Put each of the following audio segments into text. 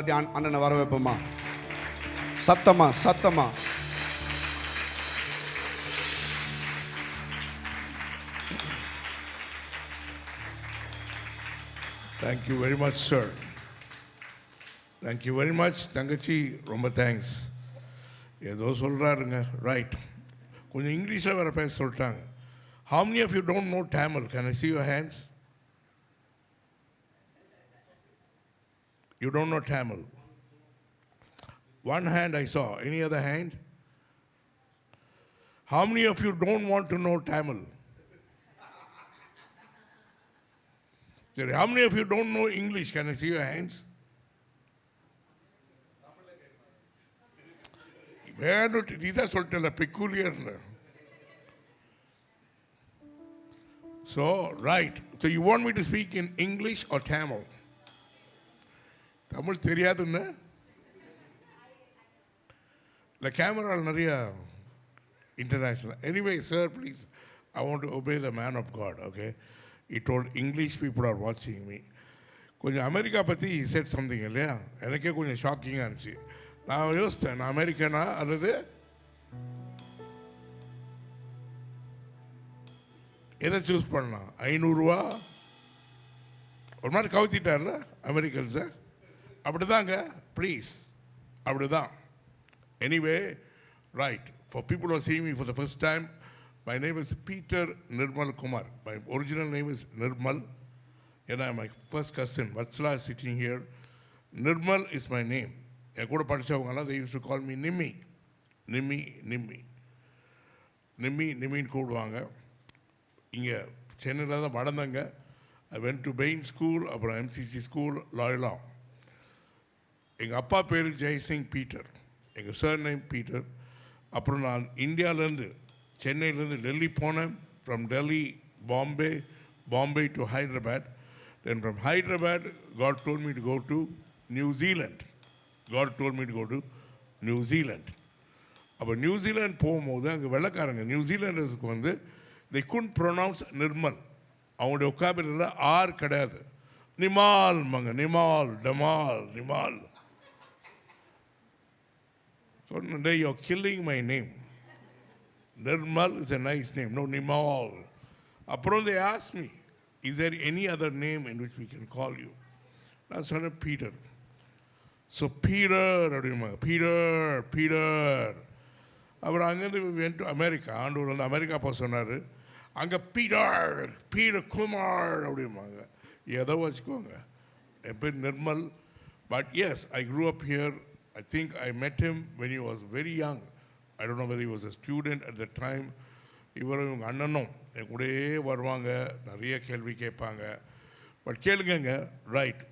அண்ணனை வர வைப்போமா? சத்தமா சத்தமா. Thank you very much, sir. Thank you very much. தங்கச்சி ரொம்ப தேங்க்ஸ். ஏதோ சொல்கிறாருங்க, ரைட். கொஞ்சம் இங்கிலீஷில் வேறு பேச சொல்லிட்டாங்க. How many of you don't know Tamil? Can I see your hands? You don't know Tamil. One hand I saw. Any other hand? How many of you don't want to know Tamil? Sorry, how many of you don't know English? Can I see your hands? இதான் சொல்லிட்டல peculiar. So, right. So you want me to speak in English or Tamil? Tamil தெரியாதுன்னு இல்லை, கேமராவில் நிறைய international. Anyway, sir, please, I want to obey the man of God, okay? He told English people are watching me. கொஞ்சம் America பற்றி he said something இல்லையா, எனக்கே கொஞ்சம் ஷாக்கிங்காக இருந்துச்சு. நான் யோசித்தேன், நான் அமெரிக்கனா அல்லது எதை சூஸ் பண்ணலாம்? 500 ரூபா ஒரு மாதிரி கவுத்திட்டார்ல அமெரிக்கன்ஸை. அப்படி தாங்க, ப்ளீஸ், அப்படி தான். Anyway, right, for people who are seeing me for the first time, my name is Peter Nirmal Kumar. My original name is Nirmal, and I'm my first cousin. Vatsala is sitting here. Nirmal is my name. என் கூட படித்தவங்கலாம் they used to call me Nimmi. Nimmi, Nimmi. Nimmi, Nimmiன்னு கூடுவாங்க. இங்கே சென்னையில் தான் வளர்ந்தங்க. I went to Bain School, அப்புறம் MCC School, Loyola. எங்கள் அப்பா பேர் Jaisingh Peter, எங்கள் surname Peter. அப்புறம் நான் இந்தியாவிலேருந்து சென்னையிலேருந்து டெல்லி போனேன். From Delhi Bombay to Hyderabad. Then from Hyderabad God told me to go to New Zealand. அப்போ நியூசிலாண்ட் போகும்போது அங்கே வெள்ளைக்காரங்க நியூசிலாண்டர்ஸுக்கு வந்து they couldn't pronounce நிர்மல். அவங்களுடைய ஒக்காபுலரியில் ஆர் கிடையாது. நிமால் மங்க, நிமால், டமால், Nimal. So you're killing my name. Nirmal is a nice name. No, Nimal. Apron they asked me, is there any other name in which we can call you? I said Peter. So Peter. அப்புறம் அங்கேருந்து went to America. Andur வந்து America போக சொன்னார். அங்கே Peter Kumar அப்படிம்பாங்க. ஏதோ வச்சுக்கோங்க, என் பேர் Nirmal. But yes, I grew up here. I think I met him when he was very young. I don't know whether he was a student at the time. இவரும் அண்ணனும் என் கூடயே வருவாங்க, நிறைய கேள்வி கேட்பாங்க. பட் கேளுங்க, ரைட்.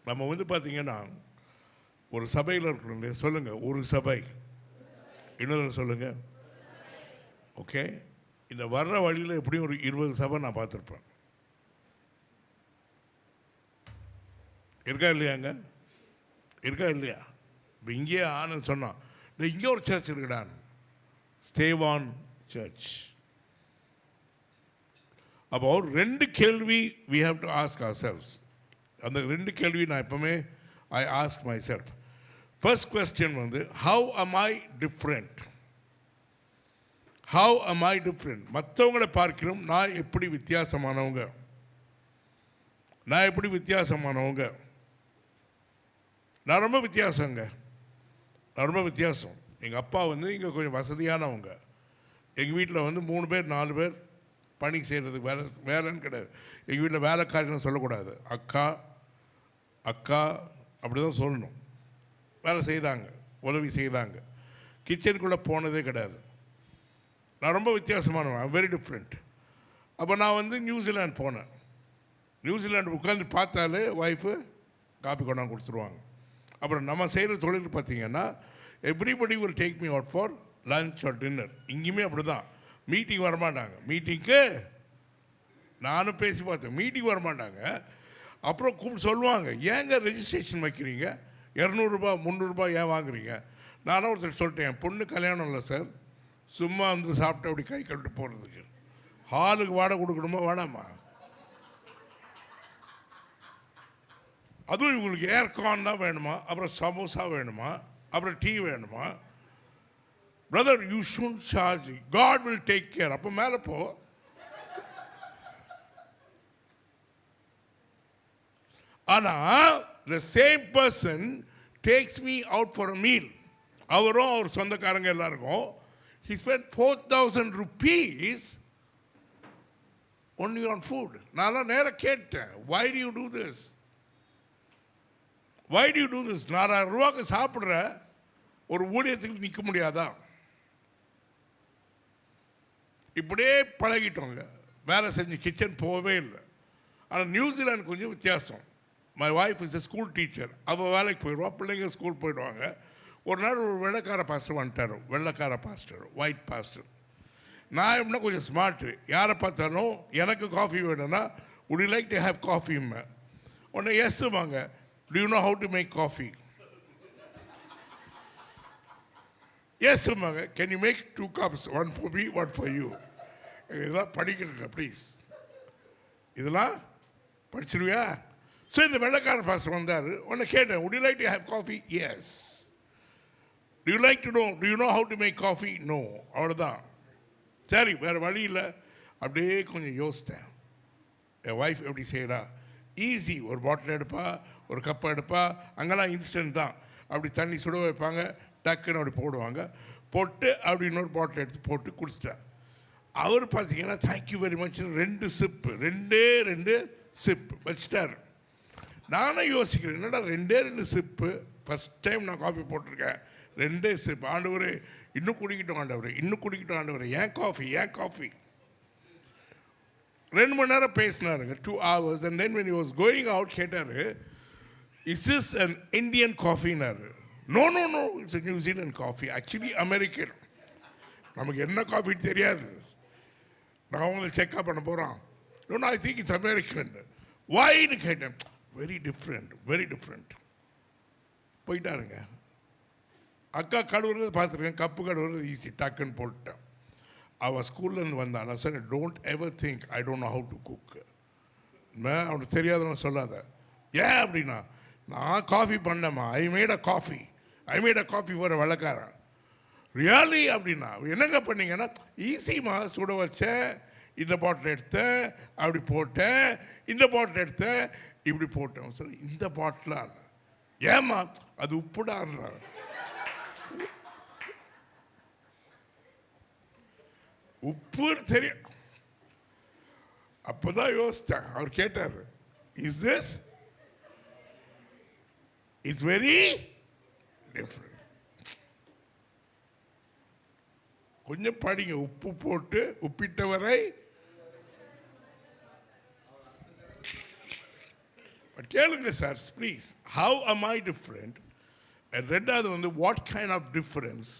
நம்ம வந்து பார்த்திங்கன்னா ஒரு சபையில் இருக்கிறோம். சொல்லுங்கள், ஒரு சபை. இன்னொரு சொல்லுங்கள். ஓகே, இந்த வர்ற வழியில் எப்படியும் ஒரு 20 சபை நான் பார்த்துருப்பேன். இருக்கா இல்லையா? இப்போ இங்கேயே ஆனந்த் சொன்னான், இங்கே ஒரு சர்ச் இருக்குடான், ஸ்டேவான் சர்ச். அப்போ 2 கேள்வி we have to ask ourselves. அந்த 2 கேள்வி நான் எப்பவுமே I ask myself. First question வந்து, how am I different? மற்றவங்களை பார்க்கிறோம் நான் எப்படி வித்தியாசமானவங்க? நான் ரொம்ப வித்தியாசம். எங்கள் அப்பா வந்து இங்கே கொஞ்சம் வசதியானவங்க. எங்கள் வீட்டில் வந்து 3 பேர் 4 பேர் பணி செய்கிறதுக்கு வேலைன்னு கிடையாது. எங்கள் வீட்டில் வேலைக்காரன்னு சொல்லக்கூடாது. அக்கா அப்படி தான் சொல்லணும். வேலை செய்தாங்க, உதவி செய்தாங்க. கிச்சனுக்குள்ளே போனதே கிடையாது. நான் ரொம்ப வித்தியாசமானவன், வெரி டிஃப்ரெண்ட். அப்போ நான் வந்து நியூசிலாந்து போனேன். நியூசிலாண்டு உட்காந்து பார்த்தாலே ஒய்ஃபு காப்பி கொண்டாந்து கொடுத்துருவாங்க. அப்புறம் நம்ம செய்கிற தொழில் பார்த்திங்கன்னா everybody will take me out for lunch R dinner. இங்கேயுமே அப்படி தான். மீட்டிங் வரமாட்டாங்க. மீட்டிங்க்கு நானும் பேசி பார்த்தேன், மீட்டிங் வரமாட்டாங்க. அப்புறம் கூப்பிட்டு சொல்லுவாங்க, ஏங்க ரெஜிஸ்ட்ரேஷன் வைக்கிறீங்க, 200 ரூபா 300 ரூபா ஏன் வாங்குறீங்க? நானும் ஒருத்தர் சொல்லிட்டேன், என் பொண்ணு கல்யாணம் இல்லை சார், சும்மா வந்து சாப்பிட்டு அப்படி கை கழுட்டு போகிறதுக்கு. ஹாலுக்கு வாடகை கொடுக்கணுமா வேணாமா? அதுவும் இவங்களுக்கு ஏர்கான் தான் வேணுமா, அப்புறம் சமோசா வேணுமா, அப்புறம் டீ வேணுமா. Brother, you should charge, God will take care. அப்போ மேலே போ. ஆனால் the same person takes me out for a meal. அவரும் அவர் சொந்தக்காரங்க எல்லாருக்கும் he spent 4,000 rupees only on food. நான் நேராக கேட்டேன், why do you do this? why do you do this? 4,000 ரூபாய்க்கு சாப்பிட்ற ஒரு ஊழியத்துக்கு நிற்க முடியாதா? இப்படியே பழகிட்டோங்க, வேலை செஞ்சு கிச்சன் போகவே இல்லை. ஆனால் நியூசிலாந்து கொஞ்சம் வித்தியாசம். My wife is a school teacher. அவள் வேலைக்கு போயிடுவா, பிள்ளைங்க ஸ்கூல் போயிடுவாங்க. ஒரு நாள் ஒரு வெள்ளைக்கார பாஸ்டர் வந்துட்டார், வெள்ளைக்கார பாஸ்டர், ஒயிட் பாஸ்டர். நான் எப்படின்னா கொஞ்சம் ஸ்மார்ட்டு, யாரை பார்த்தாலும் எனக்கு காஃபி வேணும்னா would you like to have coffee? உடனே எஸ்வாங்க, do you know how to make coffee? எஸ்வாங்க, can you make 2 cups, one for me, one for you? இதெல்லாம் படிக்கிறேன் ப்ளீஸ், இதெல்லாம் படிச்சிருவியா? ஸோ இந்த வெள்ளைக்கார பாஸ்டர் வந்தார். உடனே கேட்டேன், would you like to have coffee? Yes. do you like to know, do you know how to make coffee? No. அவ்வளோதான். சரி, வேறு வழி இல்லை. அப்படியே கொஞ்சம் யோசித்தேன், என் ஒய்ஃப் எப்படி செய்கிறா, ஈஸி. ஒரு பாட்டில் எடுப்பா, ஒரு கப்பை எடுப்பா, அங்கெல்லாம் இன்ஸ்டன்ட் தான். அப்படி தண்ணி சுட வைப்பாங்க, டக்குன்னு அப்படி போடுவாங்க, போட்டு அப்படி இன்னொரு பாட்டில் எடுத்து போட்டு குடிச்சிட்டேன். அவர் பார்த்தீங்கன்னா thank you very much, 2 sip, 2 sip வச்சிட்டார். நானும் யோசிக்கிறேன், என்னடா 2 சிப்பு, ஃபஸ்ட் டைம் நான் காஃபி போட்டிருக்கேன், 2 சிப்பு. ஆண்டவர் இன்னும் குடிக்கிட்டோம், ஆண்டவர் இன்னும் குடிக்கிட்டோம், ஆண்டவர் ஏன் காஃபி, ஏன் காஃபி. 2 மணி நேரம் பேசினாருங்க, 2 hours. And then when he was going out கேட்டார், is this an Indian coffee-னாரு. no, it's a New Zealand coffee, actually American. நமக்கு என்ன காஃபி தெரியாது, நான் அவங்களை செக்அப் பண்ண போகிறோம். no, I think it's American. why-ன்னு கேட்டேன். Very different. போயிட்டாருங்க. அக்கா கழுவுறது பார்த்துருக்கேன், கப்பு கழுவுறது ஈஸி, டக்குன்னு போட்டுட்டேன். அவள் ஸ்கூல்லேருந்து வந்தான். நான் sir, don't ever think I don't know how to cook. அவனுக்கு தெரியாதுன்னு சொல்லாத. ஏன் அப்படின்னா, நான் காஃபி பண்ணேம்மா, I made a coffee for வெள்ளைக்காரன். ரியாலி அப்படின்னா, என்னங்க பண்ணீங்கன்னா, ஈஸிம்மா, சுட வச்சேன், இந்த பாட்டில் எடுத்தேன், அப்படி போட்டேன், இந்த பாட்டில் எடுத்தேன், இப்படி போட்டேன். சரி, இந்த பாட்டிலாம் ஏம்மா, அது உப்புடாடுறா. உப்பு தெரியும். அப்போதான் யோசித்தேன். அவர் கேட்டார், is this, it's very different. கொஞ்சம் படிங்க, உப்பு போட்டு உப்பிட்டவரை. பட் கேளுங்க sir please, how am I different? ரெண்டாவது வந்து, what kind of difference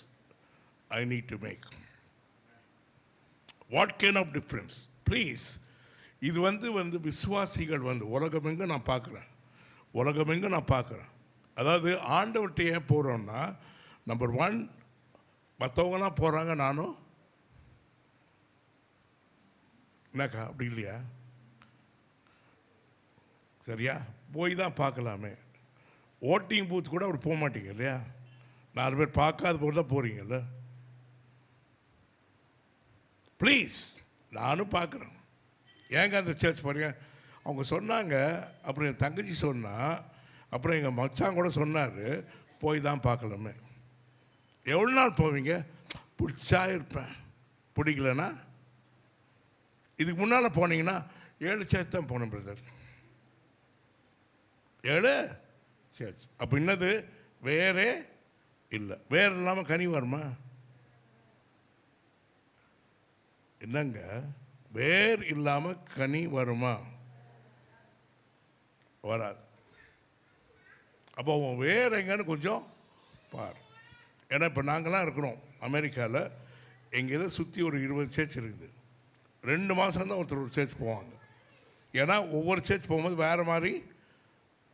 I need to make. What kind of difference please. இது வந்து விசுவாசிகள் உலகமெங்க நான் பார்க்குறேன். அதாவது ஆண்டவர்கிட்ட ஏன் போகிறோன்னா, நம்பர் 1, மற்றவங்களாம் போகிறாங்க, நானும் என்னக்கா அப்படி இல்லையா? சரியா, போய் தான் பார்க்கலாமே. ஓட்டிங் பூத் கூட அப்படி போக மாட்டீங்க இல்லையா? 4 பேர் பார்க்காத போது தான் போகிறீங்கல்ல. ப்ளீஸ், நானும் பார்க்குறேன். ஏங்க அந்த சர்ச் பாருங்க, அவங்க சொன்னாங்க, அப்புறம் என் தங்கச்சி சொன்னா, அப்புறம் எங்கள் மச்சான் கூட சொன்னார், போய் தான் பார்க்கலாமே. எவ்வளோ நாள் போவீங்க? பிடிச்சா இருப்பேன், பிடிக்கலன்னா. இதுக்கு முன்னால் போனீங்கன்னா 7 சர்ச் தான் போனேன் பிரதர், 7 சர்ச். அப்போ என்னது, வேறே இல்லை. வேறு இல்லாமல் கனி வருமா? என்னங்க, வேர் இல்லாமல் கனி வருமா? வராது. அப்போ அவன் வேர் எங்கன்னு கொஞ்சம் பார். ஏன்னா இப்போ நாங்கள்லாம் இருக்கிறோம் அமெரிக்காவில், எங்கள் இதை சுற்றி ஒரு 20 சர்ச் இருக்குது. 2 மாதம் தான் ஒருத்தர் ஒரு சர்ச் போவாங்க. ஏன்னா ஒவ்வொரு சர்ச் போகும்போது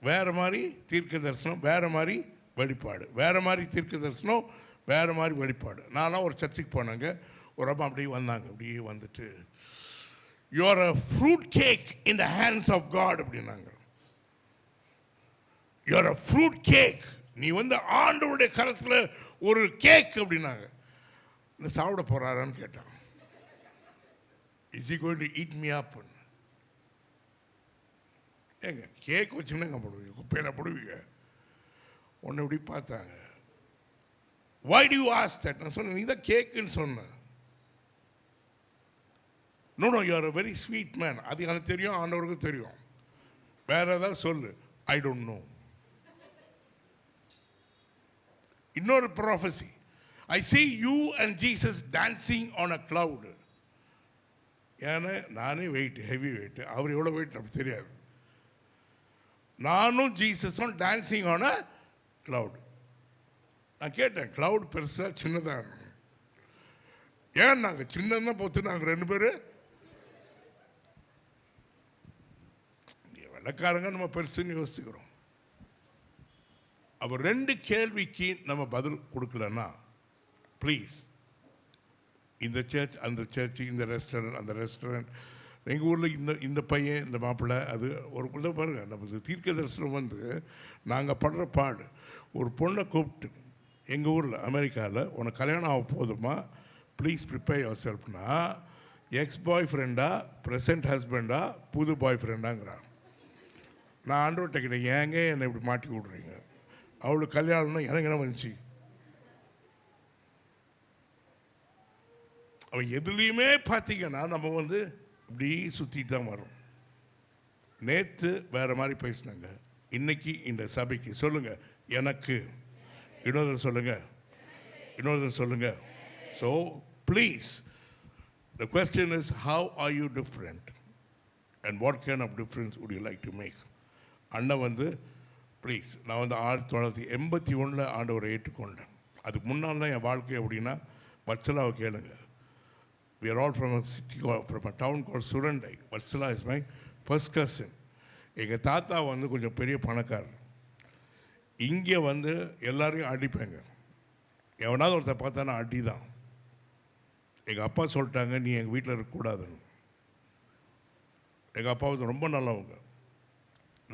வேறு மாதிரி தீர்க்க தரிசனம், வேறு மாதிரி வெளிப்பாடு, வேறு மாதிரி தீர்க்க தரிசனம், வேறு மாதிரி வெளிப்பாடு. நான்லாம் ஒரு சர்ச்சுக்கு போனாங்க, ஒரு அம்மா அப்படியே வந்தாங்க, அப்படியே வந்துட்டு, you are a fruit cake in the hands of God அப்படின்னாங்க. You are a fruit cake. நீ வந்து ஆண்டவருடைய கரத்தில் ஒரு கேக் அப்படின்னாங்க. இந்த சாப்பிட போறாரான்னு கேட்டான். Is he going to eat me up? ஏங்க கேக் வச்சுன்னா போடுவீங்க, குப்பையில் போடுவீங்க. உன்னை இப்படி பார்த்தாங்க. why do you ask that? நான் சொன்னேன், நீ தான் கேக்குன்னு சொன்ன. no you are a very sweet man. அது எனக்கு தெரியும், ஆண்டவருக்கு தெரியும். வேற ஏதாவது சொல்லு. I don't know. இன்னொரு prophecy. I see you and Jesus dancing on a cloud. ஏன்னா நானே வெயிட், ஹெவி வெயிட், அவர் எவ்வளோ வெயிட் அப்படி தெரியாது. நானும் ஜீசஸும் டான்சிங் ஆன் அ கிளவுட். நான் கேட்டேன், கிளவுட் பெருசாக சின்னதாக? ஏன் நாங்கள் சின்னதாக பார்த்து நாங்கள் 2 பேர் வெள்ளக்காரங்க நம்ம பெருசுன்னு யோசிச்சுக்கிறோம். அப்போ 2 கேள்விக்கு நம்ம பதில் கொடுக்கலன்னா, ப்ளீஸ், இந்த சர்ச் அந்த சர்ச், இந்த ரெஸ்டாரண்ட் அந்த ரெஸ்டாரண்ட், எங்கள் ஊரில் இந்த பையன் இந்த மாப்பிள்ளை, அது ஒரு பிள்ளை பாருங்கள். நம்ம தீர்க்க தரிசனம் வந்து நாங்கள் படுற பாடு. ஒரு பொண்ணை கூப்பிட்டு எங்கள் ஊரில் அமெரிக்காவில், உனக்கு கல்யாணம் ஆக போதுமா, ப்ளீஸ் ப்ரிப்பேர் யுவர் செல்ஃப்னா, எக்ஸ் பாய் ஃப்ரெண்டா ப்ரெசன்ட் ஹஸ்பண்டா புது பாய் ஃப்ரெண்டாங்கிறான். நான் ஆண்டவர்கிட்ட கேட்டேன், ஏங்க என்னை இப்படி மாட்டி விட்றீங்க? அவளுக்கு கல்யாணம்னா எனக்கு என்ன வந்துச்சு? அவன் எதுலேயுமே பார்த்தீங்கன்னா நம்ம வந்து இப்படி சுற்றிட்டு தான் வரும். நேற்று வேறு மாதிரி பேசினாங்க, இன்னைக்கு இந்த சபைக்கு சொல்லுங்கள் எனக்கு, இன்னொரு சொல்லுங்கள், இன்னொரு சொல்லுங்கள். So please, the question is, how are you different and what kind of difference would you like to make? அண்ணன் வந்து ப்ளீஸ், நான் வந்து 1981 ஆண்டவரை ஏற்றுக்கொண்டேன். அதுக்கு முன்னால் தான் என் வாழ்க்கை அப்படின்னா வச்சலாவை கேளுங்க. We are all from a city, from a town called Surandai. Vatsala is my first cousin. எங்கள் தாத்தா வந்து கொஞ்சம் பெரிய பணக்காரர். இங்கே வந்து எல்லாரையும் அடிப்பாங்க. எவனாவது ஒருத்தர் பார்த்தானா அடி தான். எங்கள் அப்பா சொல்லிட்டாங்க, நீ எங்கள் வீட்டில் இருக்கக்கூடாதுன்னு. எங்கள் அப்பா வந்து ரொம்ப நல்லவங்க,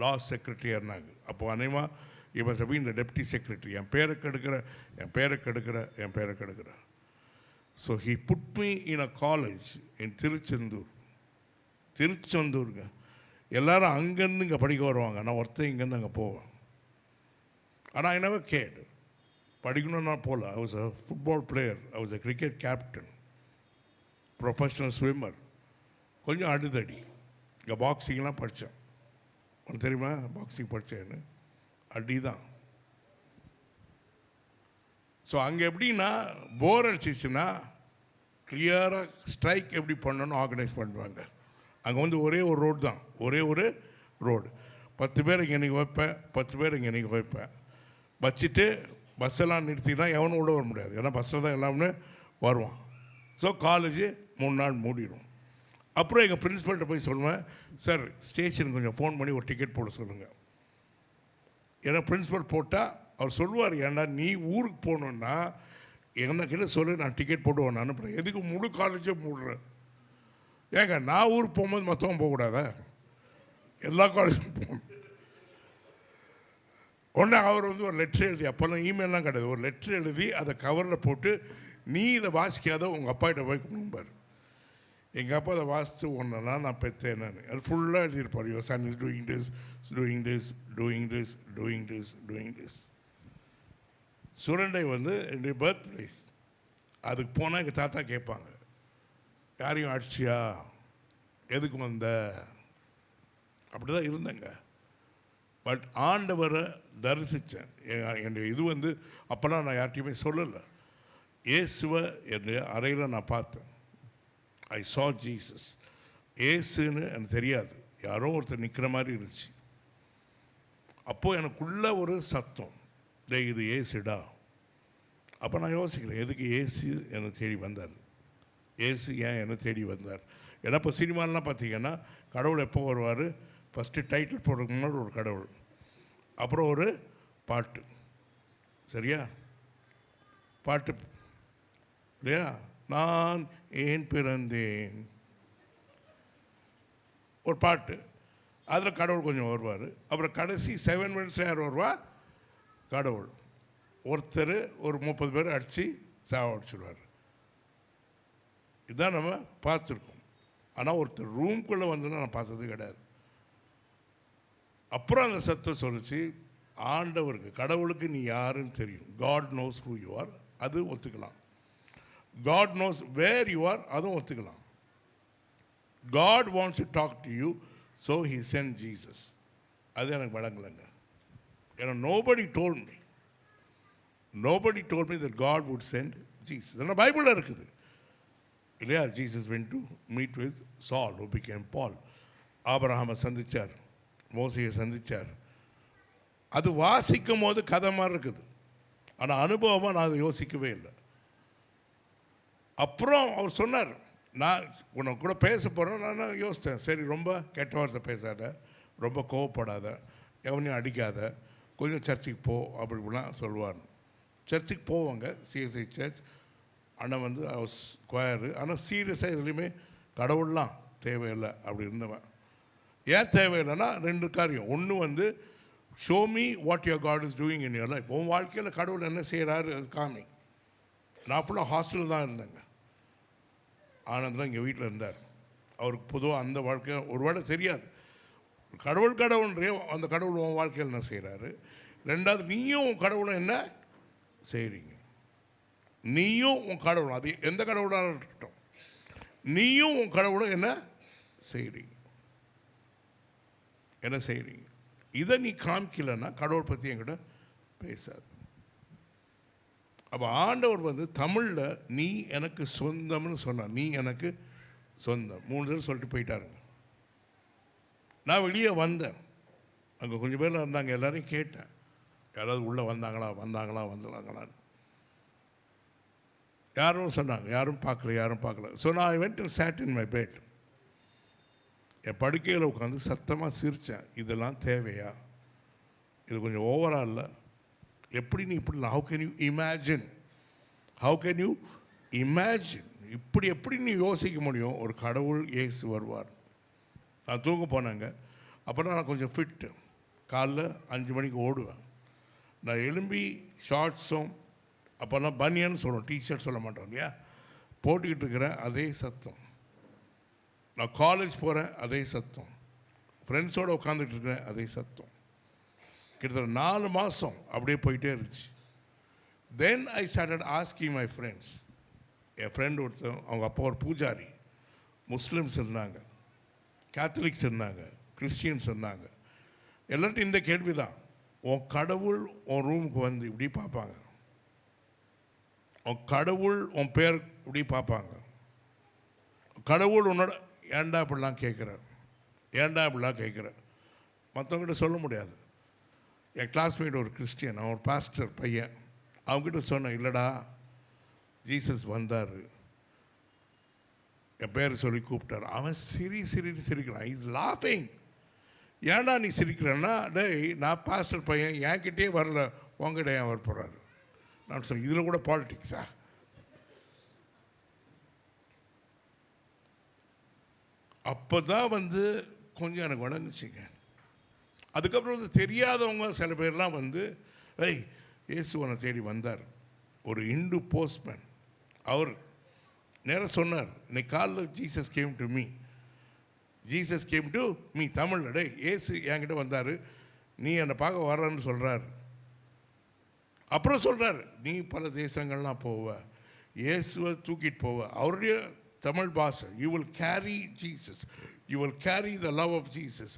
லா செக்ரட்டரியாக இருந்தாங்க. அப்போ அநேகமாக இப்போ சபி இந்த டெப்டி செக்ரட்டரி. என் பேரை கெடுக்கிற. So he put me in a college in திருச்செந்தூருங்க. எல்லாரும் அங்கேருந்து இங்கே படிக்க வருவாங்க, நான் ஒருத்தன் இங்கேருந்து அங்கே போவேன். ஆனால் I never cared. படிக்கணும்னா போகல. I was a football player, I was a cricket captain, professional swimmer. கொஞ்சம் அடிதடி. இங்கே பாக்ஸிங்லாம் படித்தேன். உனக்கு தெரியுமா பாக்ஸிங் படித்தேன்னு? அடி தான். ஸோ அங்கே எப்படின்னா போர் அடிச்சிச்சுன்னா கிளியராக ஸ்ட்ரைக் எப்படி பண்ணணும்னு ஆர்கனைஸ் பண்ணுவாங்க. அங்கே வந்து ஒரே ஒரு ரோடு தான், ஒரே ஒரு ரோடு. 10 பேர் இங்கே நீங்கள் வைப்பேன், 10 பேர் இங்கே நீங்கள் வைப்பேன். வச்சுட்டு பஸ்ஸெல்லாம் நிறுத்தினா எவனும் விட வர முடியாது, ஏன்னா பஸ்ஸில் தான் எல்லாமே வருவான். ஸோ காலேஜு 3 நாள் மூடிடும். அப்புறம் எங்கள் பிரின்ஸிபல்கிட்ட போய் சொல்லுவேன், சார் ஸ்டேஷனுக்கு கொஞ்சம் ஃபோன் பண்ணி ஒரு டிக்கெட் போட சொல்லுங்கள். ஏன்னா பிரின்ஸிபல் போட்டால் அவர் சொல்லுவார், ஏன்னா நீ ஊருக்கு போகணுன்னா என்ன கிட்ட சொல்லு, நான் டிக்கெட் போட்டு நான் அனுப்புகிறேன். எதுக்கு முழு காலேஜே மூடுறேன்? ஏங்க நான் ஊருக்கு போகும்போது மொத்தமாக போகக்கூடாதா? எல்லா காலேஜும் போகணும். உடனே அவர் வந்து ஒரு லெட்ரு எழுதி, அப்போல்லாம் இமெயிலெலாம் கிடையாது, ஒரு லெட்ரு எழுதி அதை கவரில் போட்டு, நீ இதை வாசிக்காத உங்கள் அப்பாகிட்ட போய் கொடுப்பார். எங்கள் அப்பா அதை வாசித்து ஒன்றெல்லாம் நான் பெற்றேன். நான் அது ஃபுல்லாக எழுதியிருப்பார், your son is doing this, doing this, doing this, doing this, doing this. Surandai வந்து என்னுடைய பர்த் பிளேஸ். அதுக்கு போனால் எங்கள் தாத்தா கேட்பாங்க, யாரையும் அடிச்சியா, எதுக்கு வந்த? அப்படி தான் இருந்தேங்க. பட் ஆண்டவரை தரிசித்தேன். என்னுடைய இது வந்து அப்போல்லாம் நான் யார்கிட்டையுமே சொல்லலை. இயேசுவை என்னுடைய அறையில் நான் பார்த்தேன். ஐ saw ஜீசஸ். ஏசுன்னு எனக்கு தெரியாது, யாரோ ஒருத்தர் நிற்கிற மாதிரி இருந்துச்சு. அப்போது எனக்குள்ள ஒரு சத்தம், இது ஏசுடா. அப்போ நான் யோசிக்கிறேன், எதுக்கு ஏசு என்னை தேடி வந்தார்? ஏசு ஏன் என்னை தேடி வந்தார்? ஏன்னா இப்போ சினிமாலாம் பார்த்தீங்கன்னா கடவுள் எப்போ வருவார்? ஃபஸ்ட்டு டைட்டில் போடுறதுக்கு முன்னாடி ஒரு கடவுள், அப்புறம் ஒரு பாட்டு, சரியா? பாட்டு இல்லையா? நான் ஏன் பிறந்தேன், ஒரு பாட்டு. அதில் கடவுள் கொஞ்சம் வருவார். அப்புறம் கடைசி 7 மினிட்ஸ் யார் வருவா? கடவுள். ஒருத்தர் ஒரு 30 பேர் அடித்து சாவடிச்சுடுவார். இதுதான் நம்ம பார்த்துருக்கோம். ஆனால் ஒருத்தர் ரூம்குள்ளே வந்தோன்னா நான் பார்த்தது கிடையாது. அப்புறம் அந்த சத்தம் சொல்லிச்சு, ஆண்டவருக்கு கடவுளுக்கு நீ யாருன்னு தெரியும். God knows who you are, அது ஒத்துக்கலாம். God knows where you are, அதுவும் ஒத்துக்கலாம். God wants to talk to you, so he sent Jesus. அது எனக்கு வழங்கலைங்க. ஏன்னா nobody told me that God would send Jesus. ஆனால் பைபிளில் இருக்குது இல்லையா? Jesus went to meet with Saul who became Paul. ஆபிரகாமை சந்தித்தார், மோசையை சந்தித்தார். அது வாசிக்கும் போது கதை மாதிரி இருக்குது. ஆனால் அனுபவமாக நான் அதை யோசிக்கவே இல்லை. அப்புறம் அவர் சொன்னார், நான் உனக்கு கூட பேச போகிறேன். நான் யோசித்தேன், சரி ரொம்ப கெட்ட வார்த்தை பேசாத, ரொம்ப கோவப்படாத, எவனையும் அடிக்காத, கொஞ்சம் சர்ச்சுக்கு போ அப்படி இப்படிலாம் சொல்லுவார். சர்ச்சுக்கு போவாங்க, சிஎஸ்ஐ சர்ச். ஆனால் வந்து ஸ்கொயரு. ஆனால் சீரியஸாக இதுலேயுமே கடவுள்லாம் தேவையில்லை அப்படி இருந்தவன். ஏன் தேவையில்லைன்னா 2 காரியம். ஒன்று வந்து show me what your God is doing in your life. உன் வாழ்க்கையில் கடவுள் என்ன செய்கிறாரு அது காமி. நான் ஃபுல்லாக ஹாஸ்டலில் தான் இருந்தேங்க. ஆனந்தான் இங்கே வீட்டில் இருந்தார். அவருக்கு பொதுவாக அந்த வாழ்க்கை ஒரு வேளை தெரியாது. கடவுள்ன்றே அந்த கடவுள் உன் வாழ்க்கையில் என்ன செய்கிறாரு. 2வது, நீயும் உன் கடவுளும் என்ன செய்கிறீங்க. நீயும் உன் கடவுளும், அது எந்த கடவுளாக இருக்கட்டும், நீயும் உன் கடவுளும் என்ன செய்கிறீங்க. இதை நீ காமிக்கலைன்னா கடவுள் பற்றி என்கிட்ட பேசாது. அப்போ ஆண்டவர் வந்து தமிழில் நீ எனக்கு சொந்தம்னு சொன்னார். நீ எனக்கு சொந்தம் 3 தடவை சொல்லிட்டு போயிட்டாருங்க. நான் வெளியே வந்தேன். அங்கே கொஞ்சம் பேர் இருந்தாங்க. எல்லாரையும் கேட்டேன், யாராவது உள்ளே வந்தாங்களான்னு. யாரும் சொன்னாங்க, யாரும் பார்க்கல. ஸோ நான் I went and sat in my bed. என் படுக்கையில் உட்காந்து சத்தமாக சிரித்தேன். இதெல்லாம் தேவையா? இது கொஞ்சம் ஓவராக இல்லை. எப்படி நீ இப்படி ஹவு கேன் யூ இமேஜின் இப்படி எப்படி நீ யோசிக்க முடியும்? ஒரு கடவுள் இயேசு வருவார். நான் தூங்க போனேங்க. அப்புறம் நான் கொஞ்சம் ஃபிட்டு. காலைல 5 மணிக்கு ஓடுவேன். நான் எலும்பி ஷார்ட்ஸும் அப்போல்லாம் பனியன்னு சொல்லுவோம், டிஷர்ட் சொல்ல மாட்டோம் இல்லையா, போட்டுக்கிட்டு இருக்கிறேன். அதே சத்தம். நான் காலேஜ் போகிறேன், அதே சத்தம். ஃப்ரெண்ட்ஸோடு உட்காந்துட்டு இருக்கிறேன், அதே சத்தம். கிட்டத்தட்ட 4 மாதம் அப்படியே போயிட்டே இருந்துச்சு. Then I started asking my friends. என் ஃப்ரெண்ட் ஒருத்தர், அவங்க அப்பா ஒரு பூஜாரி. முஸ்லீம்ஸ் இருந்தாங்க, கேத்தலிக்ஸ் இருந்தாங்க, கிறிஸ்டியன்ஸ் இருந்தாங்க. எல்லார்ட்டும் இந்த கேள்வி தான். உன் கடவுள் உன் ரூமுக்கு வந்து இப்படி பார்ப்பாங்க. உன் கடவுள் உன் பேர் இப்படி பார்ப்பாங்க. கடவுள் உன்னோட ஏண்டா இப்படிலாம் கேட்குற. மற்றவங்ககிட்ட சொல்ல முடியாது. என் கிளாஸ்மேட் ஒரு கிறிஸ்டியன், அவன் ஒரு பாஸ்டர் பையன். அவங்ககிட்ட சொன்னேன், இல்லைடா ஜீசஸ் வந்தார், என் பேர் சொல்லி கூப்பிட்டார். அவன் சிரிக்கிறான். இஸ் லாஃபிங். ஏன்டா நீ சிரிக்கிறன்னா, டேய் நான் பாஸ்டர் பையன், என்கிட்டே வரல, உங்ககிட்ட ஏன் வர போகிறாரு. நான் சொன்னேன், இதில் கூட பாலிட்டிக்ஸா? அப்போ தான் வந்து கொஞ்சம் எனக்கு வணங்குச்சிங்க. அதுக்கப்புறம் வந்து தெரியாதவங்க சில பேர்லாம் வந்து, ஏய் இயேசுவனை தேடி வந்தார். ஒரு இந்து போஸ்ட்மேன், அவர் நேராக சொன்னார், இன்னைக்கு காலையில் ஜீசஸ் கேம் டு மீ தமிழில். டே இயேசு என்கிட்ட வந்தார், நீ என்னை பார்க்க வர்றன்னு சொல்கிறார். அப்புறம் சொல்கிறார், நீ பல தேசங்கள்லாம் போவ, இயேசுவை தூக்கிட்டு போவ. அவருடைய தமிழ் பாஷை, you will carry Jesus, you will carry the love of Jesus,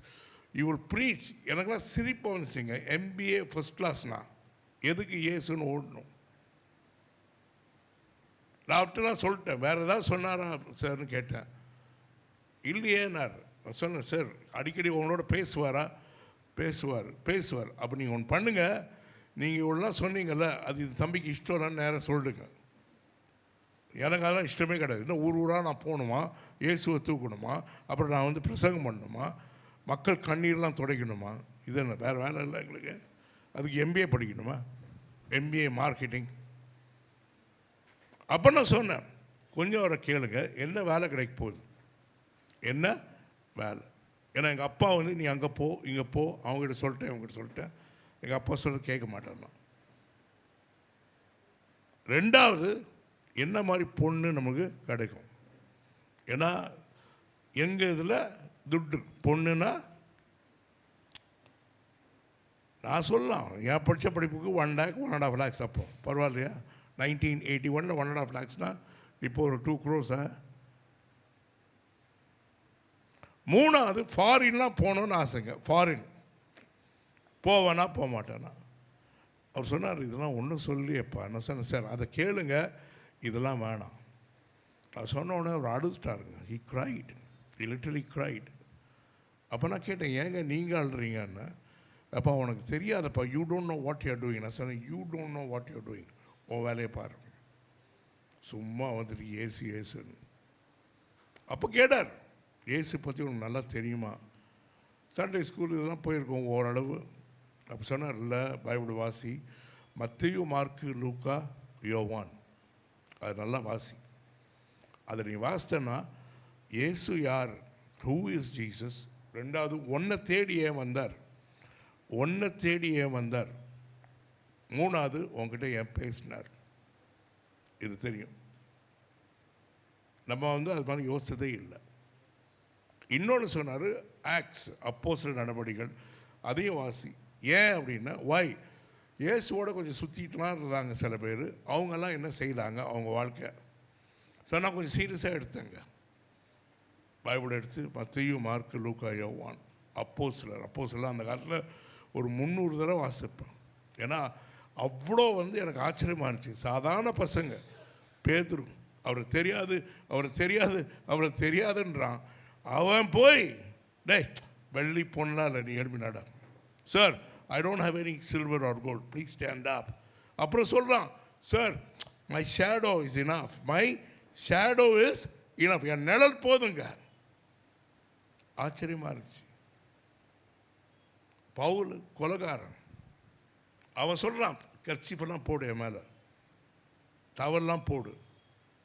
you will preach. எனக்குலாம் சிரிப்பாக வந்துச்சுங்க. MBA ஃபஸ்ட் கிளாஸ்னா எதுக்கு இயேசுன்னு ஓடணும்? நான் அவர்கிட்ட நான் சொல்லிட்டேன், வேறு ஏதாவது சொன்னாரா சார்னு கேட்டேன். இல்லையேனார். நான் சொன்னேன், சார் அடிக்கடி உங்களோட பேசுவார். அப்போ நீங்கள் ஒன்று பண்ணுங்கள், நீங்கள் இவ்வளோலாம் சொன்னீங்கல்ல, அது இது தம்பிக்கு இஷ்டம்லான்னு நேரம் சொல்லிடுங்க. எனக்கு அதெல்லாம் இஷ்டமே கிடையாது. இன்னும் ஊராக நான் போகணுமா, இயேசுவை தூக்கணுமா, அப்புறம் நான் வந்து பிரசங்கம் பண்ணணுமா, மக்கள் கண்ணீர்லாம் துடைக்கணுமா? இது என்ன வேறு வேலை இல்லை எங்களுக்கு? அதுக்கு MBA படிக்கணுமா? MBA marketing. அப்போ நான் சொன்னேன், கொஞ்சம் அவரை கேளுங்க, என்ன வேலை கிடைக்க போகுது, என்ன வேலை? ஏன்னா எங்கள் அப்பா வந்து நீ அங்கே போ இங்கே போ, அவங்ககிட்ட சொல்லிட்டேன் இவங்ககிட்ட சொல்லிட்டேன். எங்கள் அப்பா சொல்ல கேட்க மாட்டேன் நான். ரெண்டாவது, என்ன மாதிரி பொண்ணு நமக்கு கிடைக்கும்? ஏன்னா எங்கள் இதில் துட்டு பொண்ணுன்னா நான் சொல்லலாம், என் படித்த படிப்புக்கு 1 lakh 1.5 lakhs அப்போ பரவாயில்லையா? 1981 1.5 lakhsனா இப்போ ஒரு 2 crores. மூணாவது, ஃபாரின்லாம் போகணுன்னு ஆசைங்க. ஃபாரின் போவேனா போக மாட்டேனா? அவர் சொன்னார், இதெல்லாம் ஒன்றும் சொல்லியப்பா. என்ன சொன்னேன், சார் அதை கேளுங்க, இதெல்லாம் வேணாம். நான் சொன்ன உடனே அவர் அழுதுட்டாருங்க. He cried, he literally cried. அப்போ நான் கேட்டேன், ஏங்க நீங்கள் அழுறீங்கன்னு? அப்பா உனக்கு தெரியாதப்பா, you don't know what you're doing. நான் சொன்னேன், you don't know what you're doing. உன் வேலையை பாரு, சும்மா வந்துட்டு ஏசுன்னு. அப்போ கேட்டார், ஏசு பற்றி உனக்கு நல்லா தெரியுமா? சண்டே ஸ்கூல் இதெல்லாம் போயிருக்கோம் ஓரளவு. அப்போ சொன்னார், இல்லை பைபிள் வாசி, மத்தேயு மார்க்கு லூக்கா யோவான், அது நல்லா வாசி. அதை நீ வாசித்தனா இயேசு யார், ஹூ இஸ் ஜீசஸ். ரெண்டாவது, ஒன்றை தேடி ஏன் வந்தார், ஒன்றை தேடி ஏன் வந்தார். மூணாவது, உங்ககிட்ட ஏன் பேசினார். இது தெரியும். நம்ம வந்து அது மாதிரி யோசித்ததே இல்லை. இன்னொன்று சொன்னார், ஆக்ட்ஸ் அப்போஸ்தலர் நடவடிக்கைகள், அதையும் வாசி. ஏன் அப்படின்னா, வாய் இயேசுவோட கொஞ்சம் சுற்றிட்டுலாம் இருந்தாங்க சில பேர். அவங்கெல்லாம் என்ன செய்தாங்க அவங்க வாழ்க்கை. ஸோ நான் கொஞ்சம் சீரியஸாக எடுத்தேங்க. பைபிள் எடுத்து மத்தேயு மார்க்கு லூக்கா யோவான் அப்போஸ்தலர் அந்த காலத்தில் ஒரு 300 தடவை வாசிப்பேன். ஏன்னா அவ்வளோ வந்து எனக்கு ஆச்சரியமாக இருந்துச்சு. சாதாரண பசங்க, பேதுரு அவரை தெரியாதுன்றான். அவன் போய், டேய் வெள்ளி பொண்ணால் இல்லை, நீ எழுப்பினாடா. Sir, I don't have any silver or gold, please stand up. அப்புறம் சொல்கிறான், sir my shadow is enough, my shadow is enough, என் நிழல் போதுங்க. ஆச்சரியமாக இருந்துச்சு. பவுல் கொலைகாரன், அவன் சொல்கிறான், கர்ச்சீஃபெல்லாம் போடு, என் மேலே டவல்லாம் போடு,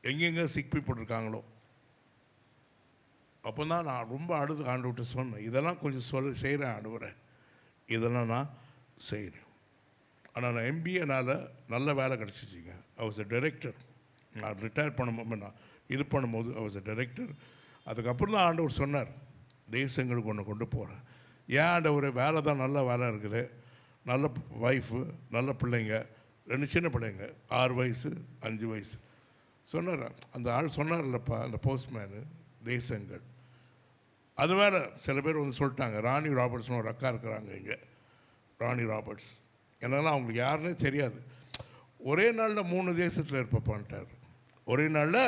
எங்கெங்கே சிக் பீப்புள் இருக்காங்களோ. அப்போ தான் நான் ரொம்ப அழுது ஆண்டவர்கிட்ட சொன்னேன், இதெல்லாம் கொஞ்சம் செய்கிறேன் ஆண்டவரே, இதெல்லாம் நான் செய்கிறேன். ஆனால் நான் எம்பிஏனால் நல்ல வேலை கிடச்சிச்சிங்க. I was a director. நான் ரிட்டையர் பண்ணும்போது ஐ வாஸ் அ டைரக்டர். அதுக்கப்புறம் தான் ஆண்டவர் சொன்னார், தேசங்களுக்கு ஒன்று கொண்டு போகிறேன். ஏன் ஆண்டவர், வேலை தான் நல்ல வேலை இருக்குது, நல்ல ஒய்ஃபு, நல்ல பிள்ளைங்க, 2 சின்ன பிள்ளைங்க, 6 வயசு 5 வயசு. சொன்னார் அந்த ஆள், சொன்னார்லப்பா அந்த போஸ்ட்மேனு, தேசங்கள். அது வேறு சில பேர் வந்து சொல்லிட்டாங்க, ராணி ராபர்ட்ஸ்னு ஒரு அக்கா இருக்கிறாங்க இங்கே, ராணி ராபர்ட்ஸ். என்னெல்லாம் அவங்களுக்கு யாருன்னே தெரியாது. ஒரே நாளில் 3 தேசத்தில் இருப்பப்பான்ட்டார். ஒரே நாளில்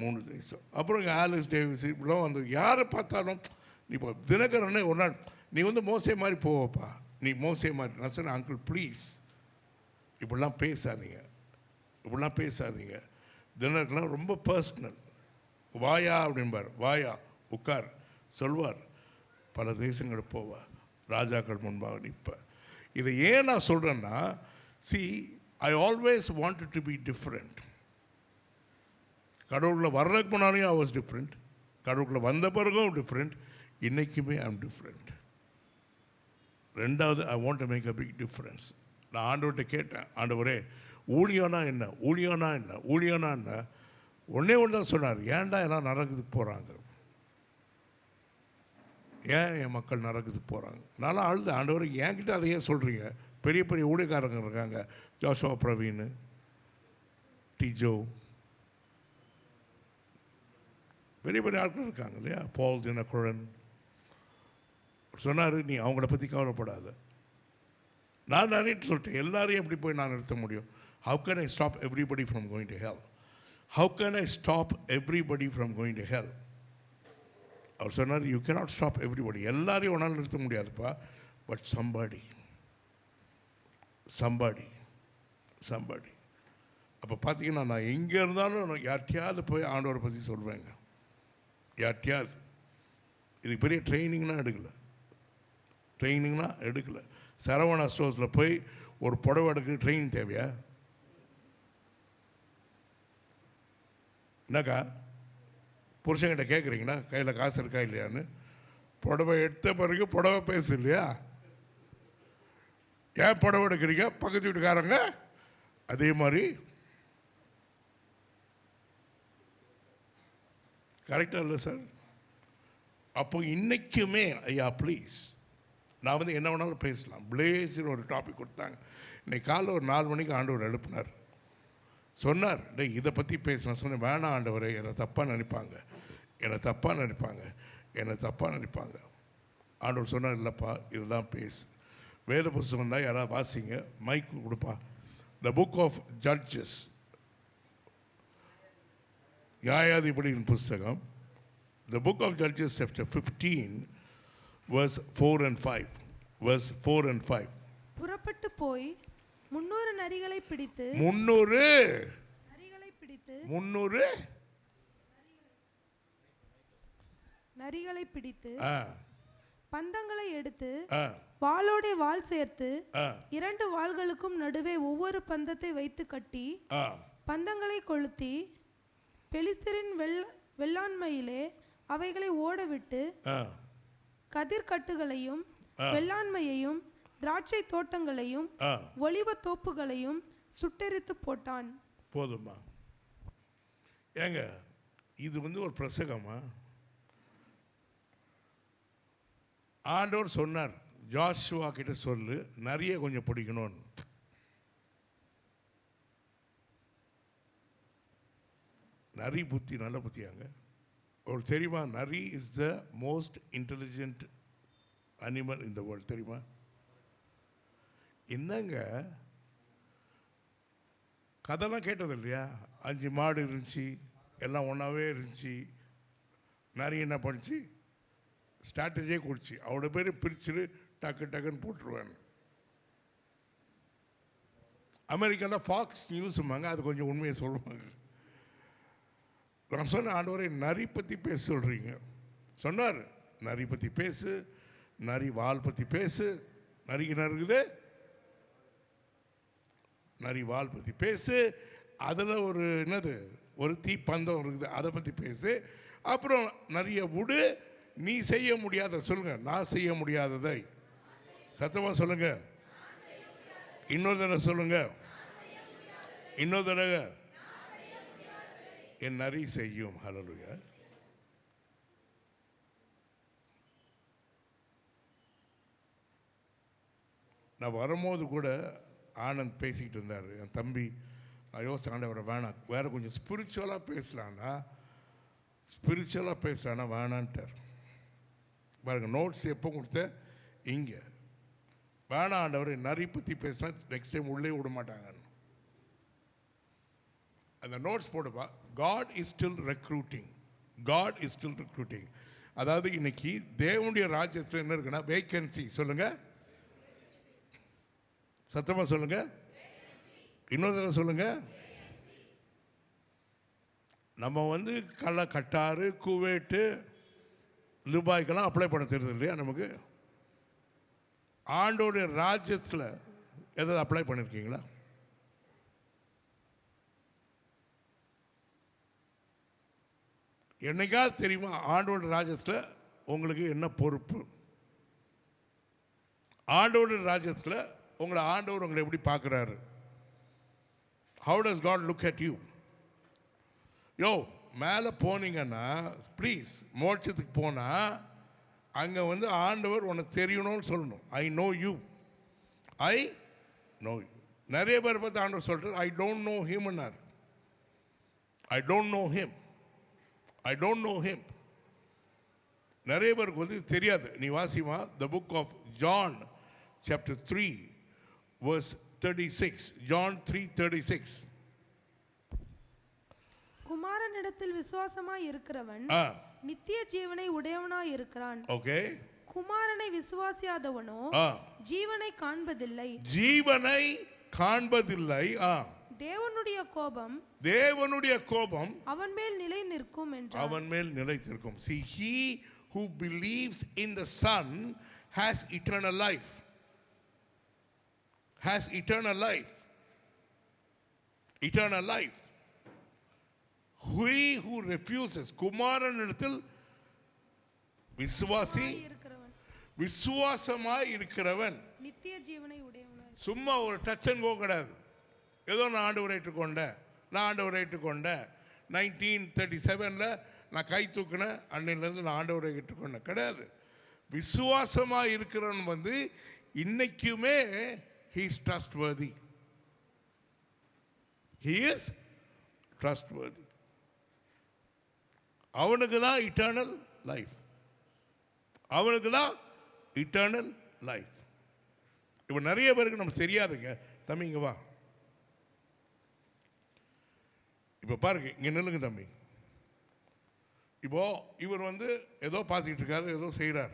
3 தேசம். அப்புறம் இங்கே ஆலிஸ் டேவிஸ் இப்படிலாம் வந்து யாரை பார்த்தாலும், நீ இப்போ தினகரனே ஒரு நாள், நீ வந்து மோசே மாதிரி போவப்பா, நீ மோசே மாதிரி. நான் சொன்னேன், அங்கிள் ப்ளீஸ் இப்படிலாம் பேசாதீங்க. தினகரன்லாம் ரொம்ப பர்சனல். வாயா அப்படின்பார், வாயா உட்கார் சொல்வார். பல தேசங்களுக்கு போவார், ராஜாக்கள் முன்பாக நிற்பார். இதை ஏன் நான் சொல்கிறேன்னா, I always wanted to be different. கடவுளில் வர்றதுக்கு முன்னாடியும் I was different, கடவுளுக்குள்ள வந்த பிறகும் டிஃப்ரெண்ட், இன்றைக்குமே ஐம் டிஃப்ரெண்ட். ரெண்டாவது, I want to make a big difference. நான் ஆண்டவர்கிட்ட கேட்டேன், ஆண்டவரே ஊழியனா என்ன? ஒன்றே ஒன்று தான் சொன்னார், ஏன்டா எல்லாம் நரகத்துக்கு போகிறாங்க, ஏன் என் மக்கள் நரகத்துக்கு போகிறாங்க. நானும் அழுது, ஆண்டவர் என்கிட்ட அதையே சொல்கிறீங்க, பெரிய பெரிய ஊழியக்காரங்க இருக்காங்க, ஜோஷுவா பிரவீன், டிஜோ, பெரிய பெரிய ஆட்கள் இருக்காங்க இல்லையா, பால் தினகுரன். சொன்னார், நீ அவங்கள பற்றி கவலைப்படாத. நான் நிறைய சொல்லிட்டேன், எல்லாரையும் எப்படி போய் நான் நிறுத்த முடியும்? How can I stop everybody from going to hell? அவர் சொன்னார், யூ cannot stop everybody. எல்லாரையும் ஒன்றால் நிறுத்த முடியாதுப்பா, பட் somebody. அப்போ பார்த்தீங்கன்னா, நான் எங்கே இருந்தாலும் யார்கிட்டையாவது போய் ஆண்டவரை பற்றி சொல்வேங்க. யார்கிட்டையாவது. இதுக்கு பெரிய ட்ரைனிங்லாம் எடுக்கலை. சரவணா ஸ்டோர்ஸில் போய் ஒரு புடவை எடுக்க ட்ரைனிங் தேவையா? என்னக்கா புருஷங்கிட்ட கேட்குறீங்களா கையில் காசு இருக்கா இல்லையான்னு? புடவை எடுத்த பிறகு புடவை பேசு இல்லையா? ஏன் புடவை எடுக்கிறீங்க? பக்கத்து வீட்டுக்காரங்க. அதே மாதிரி கரெக்டாக இல்லை சார்? அப்போ இன்னைக்குமே ஐயா ப்ளீஸ், நான் வந்து என்ன வேணாலும் பேசலாம். பிளேஸ்னு ஒரு டாபிக் கொடுத்தாங்க. இன்னைக்கு காலைல ஒரு 4 மணிக்கு ஆண்டவர் எழுப்பினார். சொன்னார், டேய் இதை பற்றி பேசலாம். சொன்னேன், வேணாம் ஆண்டவரே, என்னை தப்பாக நினைப்பாங்க, என்னை தப்பாக நினைப்பாங்க, என்னை தப்பாக நினைப்பாங்க. ஆண்டவர் சொன்னார், இல்லைப்பா இதுதான் பேசு. வேத புஸ்தகம் தான் யாராவது வாசிங்க, மைக்கு கொடுப்பா. த புக் ஆஃப் ஜட்ஜஸ், நியாயாதிபதியின் புஸ்தகம், the book of Judges chapter 15 verse 4 and 5. Verse 4 and 5. புறப்பட்டு போய் 300 நரிகளை பிடித்து 300 நரிகளை பிடித்து 300 நரிகளை பிடித்து ஆ பந்தங்களை எடுத்து ஆ வாளோடே வாள் சேர்த்து ஆ 2 வாள்களுக்கும் நடுவே ஒவ்வொரு பந்தத்தை வைத்து கட்டி ஆ பந்தங்களை கொளுத்தி பெலிஸ்தரின் வெள்ளாண்மையிலே அவைகளை ஓடவிட்டு ஆ கதிர்கட்டுகளையும் வெள்ளாண்மையையும் திராட்சை தோட்டங்களையும் ஆ ஒலிவ தோப்புகளையும் சுட்டெரித்து போட்டான். போதுமா? ஏங்க இது வந்து ஒரு பிரசங்கமா? ஆண்டவர் சொன்னார், ஜோஷுவா கிட்ட சொல்லு நிறைய கொஞ்சம் பிடிக்கணும்னு. நரி புத்தி நல்ல புத்தியாங்க. ஒரு தெரியுமா, நரி is the most intelligent animal in the world. தெரியுமா? என்னங்க கதைலாம் கேட்டது இல்லையா? 5 மாடு இருந்துச்சு, எல்லாம் ஒன்றாவே இருந்துச்சு. நரி என்ன பண்ணிச்சு? ஸ்ட்ராட்டஜியே கொடுச்சு, அவட பேர் பிரிச்சுட்டு டக்கு டக்குன்னு போட்டுருவாங்க. அமெரிக்காவில் ஃபாக்ஸ் நியூஸுமாங்க, அது கொஞ்சம் உண்மையை சொல்லுவாங்க. நான் சொன்ன, ஆண்டவரை நரி பற்றி பேச சொல்கிறீங்க. சொன்னார், நரி பற்றி பேசு, நரி வால் பற்றி பேசு. நரிக்கு என்ன இருக்குது? நரி வால் பற்றி பேசு. அதில் ஒரு என்னது, ஒரு தீப்பந்தம் இருக்குது, அதை பற்றி பேசு. அப்புறம் நிறைய விடு, நீ செய்ய முடியாத சொல்லுங்க, நான் செய்ய முடியாததை சத்தமாக சொல்லுங்க. இன்னொரு தடவை சொல்லுங்க, இன்னொரு தடவை. என் நரி செய்யும். ஹல்லேலூயா. நான் வரும்போது கூட ஆனந்த் பேசிக்கிட்டு இருந்தார், என் தம்பி. நான் யோசிச்சேன், ஆண்டவரை வேணாம், வேறு கொஞ்சம் ஸ்பிரிச்சுவலாக பேசலான்னா வேணான்ட்டார். பாருங்க, நோட்ஸ் எப்போ கொடுத்தேன்? இங்கே. வேணாம் ஆண்டவர், நரி பற்றி பேசினா நெக்ஸ்ட் டைம் உள்ளே விட மாட்டாங்க. அந்த நோட்ஸ் போடுப்பா. God is still recruiting. God is still recruiting. அதாவது இன்னைக்கு தேவனுடைய ராஜ்யத்தில் என்ன இருக்குன்னா, வேக்கன்சி. சொல்லுங்க, சத்தமா சொல்லுங்க, இன்னொரு தடவை சொல்லுங்க. நம்ம வந்து கட்டாறு, குவைட்டு, துபாய்க்கெல்லாம் அப்ளை பண்ண தெரியுது இல்லையா நமக்கு? ஆண்டோடைய ராஜ்யத்தில் எதாவது அப்ளை பண்ணியிருக்கீங்களா? என்னைக்காவது தெரியுமா ஆண்டோட ராஜ்யத்தில் உங்களுக்கு என்ன பொறுப்பு? ஆண்டோட ராஜ்யத்தில் உங்களை ஆண்டவர் உங்களை எப்படி பார்க்குறாரு? How does God look at you? யோ, மேலே போனீங்கன்னா ப்ளீஸ், மோட்சத்துக்கு போனால் அங்கே வந்து ஆண்டவர் உனக்கு தெரியணும்னு சொல்லணும். I know you, I know you. நிறைய பேர் பார்த்து ஆண்டவர் சொல்கிறார், ஐ டோன்ட் நோ ஹிம்னார். I don't know him, I don't know him. நிறைய பேருக்கு வந்து தெரியாது. நீ வாசிமா, the book of John chapter 3 verse 36. John 3:36. குமாரனிடத்தில் விசுவாசமாய் இருக்கிறவன் நித்திய ஜீவனை உடையவனாய் இருக்கிறான். ஓகே. குமாரனை விசுவாசியாதவனோ ஜீவனை காண்பதில்லை. ஜீவனை காண்பதில்லை. தேவனுடைய கோபம் அவன் மேல் நிலை நிற்கும் என்றார். அவன் மேல் நிலைத்திருக்கும். See, he who believes in the Son has eternal life. Has eternal life. Eternal life. He who refuses, குமாரனிடத்தில் விசுவாசி இருக்கிறவன் விசுவாசமாய் இருக்கிறவன் நித்திய ஜீவனை உடையவனாய். சும்மா ஒரு டச் அண்ட் கோ கிடையாது. ஏதோ நான் ஆண்டவரை ஏற்றுக்கொண்டேன், நான் ஆண்டவரை ஏற்றுக்கொண்டேன், 1937 நான் கை தூக்கினேன், அன்னையிலேருந்து நான் ஆண்டவரை ஏற்றுக்கொண்டேன் கிடையாது. விசுவாசமாக இருக்கிறவன் வந்து இன்னைக்குமே he is trustworthy. He is trustworthy. அவனுக்கு தான் இட்டர்னல் லைஃப். அவனுக்கு தான் இட்டர்னல் லைஃப். இப்போ நிறைய பேருக்கு நம்ம தெரியாதுங்க. தம்பி இங்க வா. இப்போ பாருங்க, இங்கே நில்லுங்க தம்பி. இப்போ இவர் வந்து ஏதோ பார்த்துக்கிட்டு இருக்காரு, ஏதோ செய்கிறார்.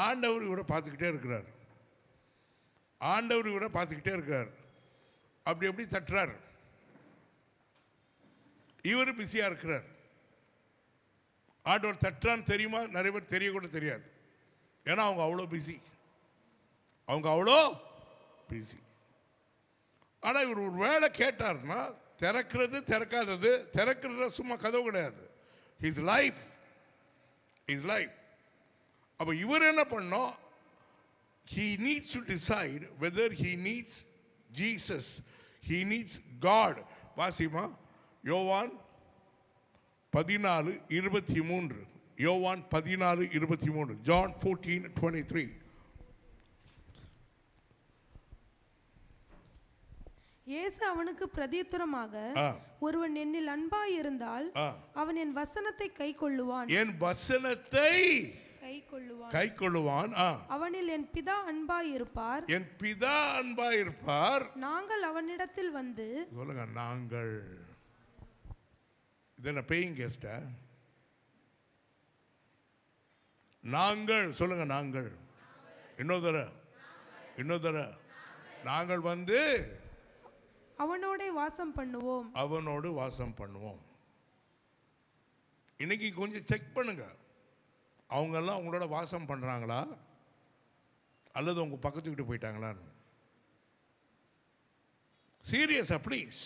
ஆண்டவர் இவரை பார்த்துக்கிட்டே இருக்கிறார். ஆண்டவர் இவரை பார்த்துக்கிட்டே இருக்கார். அப்படி எப்படி தட்டுறார். இவர் பிஸியாக இருக்கிறார். ஆண்டவர் தட்டுறான்னு தெரியுமா? நிறைய பேர் தெரியக்கூட தெரியாது. ஏன்னா அவங்க அவ்வளோ பிஸி. அவங்க அவ்வளோ பிஸி. ஆனால் இவர் ஒரு வேலை கேட்டார்னா திறக்கிறது திறக்காதது, திறக்கிறது சும்மா கதவு கிடையாது. His life is life. அப்போ இவர் என்ன பண்ணோம்? he needs to decide whether he needs Jesus, he needs God. Wasima யோவான் 14:23. யோவான் 14:23. John 14:23. இயேசு அவனுக்கு பிரதியுத்தரமாக, ஒருவன் என்னில் அன்பாய் இருந்தால் அவன் என் வசனத்தை கைக்கொள்ளுவான். என் வசனத்தை கைக்கொள்ளுவான். அவனில் என் பிதா அன்பாய் இருப்பார். என் பிதா அன்பாய் இருப்பார். நாங்கள் அவனிடத்தில் வந்து, சொல்லுங்க நாங்கள். இது என்ன பேயிங் கெஸ்டா? நாங்கள் சொல்லுங்க. நாங்கள் இன்னொரு நாங்கள் வந்து அவனோட வாசம் பண்ணுவோம். அவனோடு வாசம் பண்ணுவோம். இன்னைக்கு கொஞ்சம் செக் பண்ணுங்க. அவங்கெல்லாம் உங்களோட வாசம் பண்ணுறாங்களா அல்லது உங்க பக்கத்துக்கிட்டு போயிட்டாங்களான்னு. சீரியஸா ப்ளீஸ்.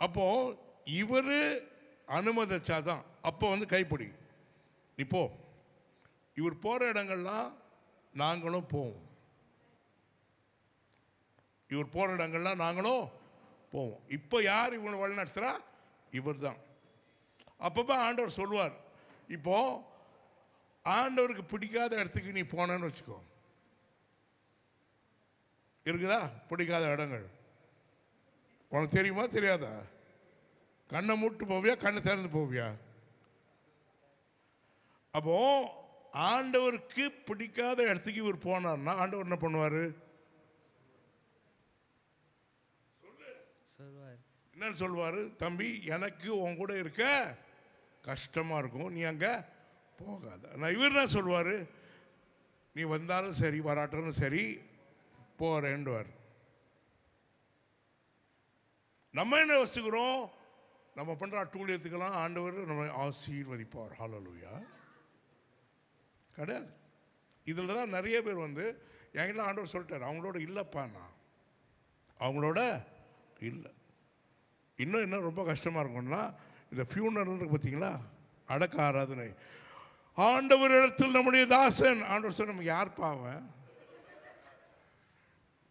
அப்போ இவர் அனுமதிச்சாதான் அப்போ வந்து கைப்பிடி. இப்போ இவர் போகிற இடங்கள்லாம் நாங்களும் போவோம். இவர் போகிற இடங்கள்லாம் நாங்களும் போவோம். இப்போ யார் இவங்களை வழிநடத்துகிறா? இவர் தான். அப்பப்போ ஆண்டவர் சொல்லுவார், இப்போ ஆண்டவருக்கு பிடிக்காத இடத்துக்கு நீ போனன்னு வச்சுக்கோ. இருக்குதா பிடிக்காத இடங்கள்? உனக்கு தெரியுமா தெரியாதா? கண்ணை மூட்டு போவியா, கண்ணை திறந்து போவியா? அப்போ ஆண்டவருக்கு பிடிக்காத இடத்துக்கு இவர் போனார்னா ஆண்டவர் என்ன பண்ணுவார்? என்னன்னு சொல்வார்? தம்பி, எனக்கு உன் கூட இருக்க கஷ்டமாக இருக்கும், நீ அங்கே போகாத. நான் இவர் என்ன சொல்வார்? நீ வந்தாலும் சரி வராட்டாலும் சரி போகிறேன்டுவார். நம்ம என்ன வச்சுக்கிறோம்? நம்ம பண்ணுற அட்டூழியத்துக்கெல்லாம் ஆண்டவர் நம்ம ஆசீர்வதிப்பார். ஹல்லேலூயா. கிடையாது. இதில் தான் நிறைய பேர் வந்து என்கிட்ட ஆண்டவர் சொல்லிட்டார், அவங்களோட இல்லைப்பா, நான் அவங்களோட இல்லை. இன்னும் ரொம்ப கஷ்டமாக இருக்கும்னா இந்த ஃபியூனரல் இருக்கு பார்த்தீங்களா, அடக்க ஆராதனை. ஆண்டவர் இடத்தில் நம்முடைய தாசன். ஆண்டவர் சார் நமக்கு யார் பாவன்?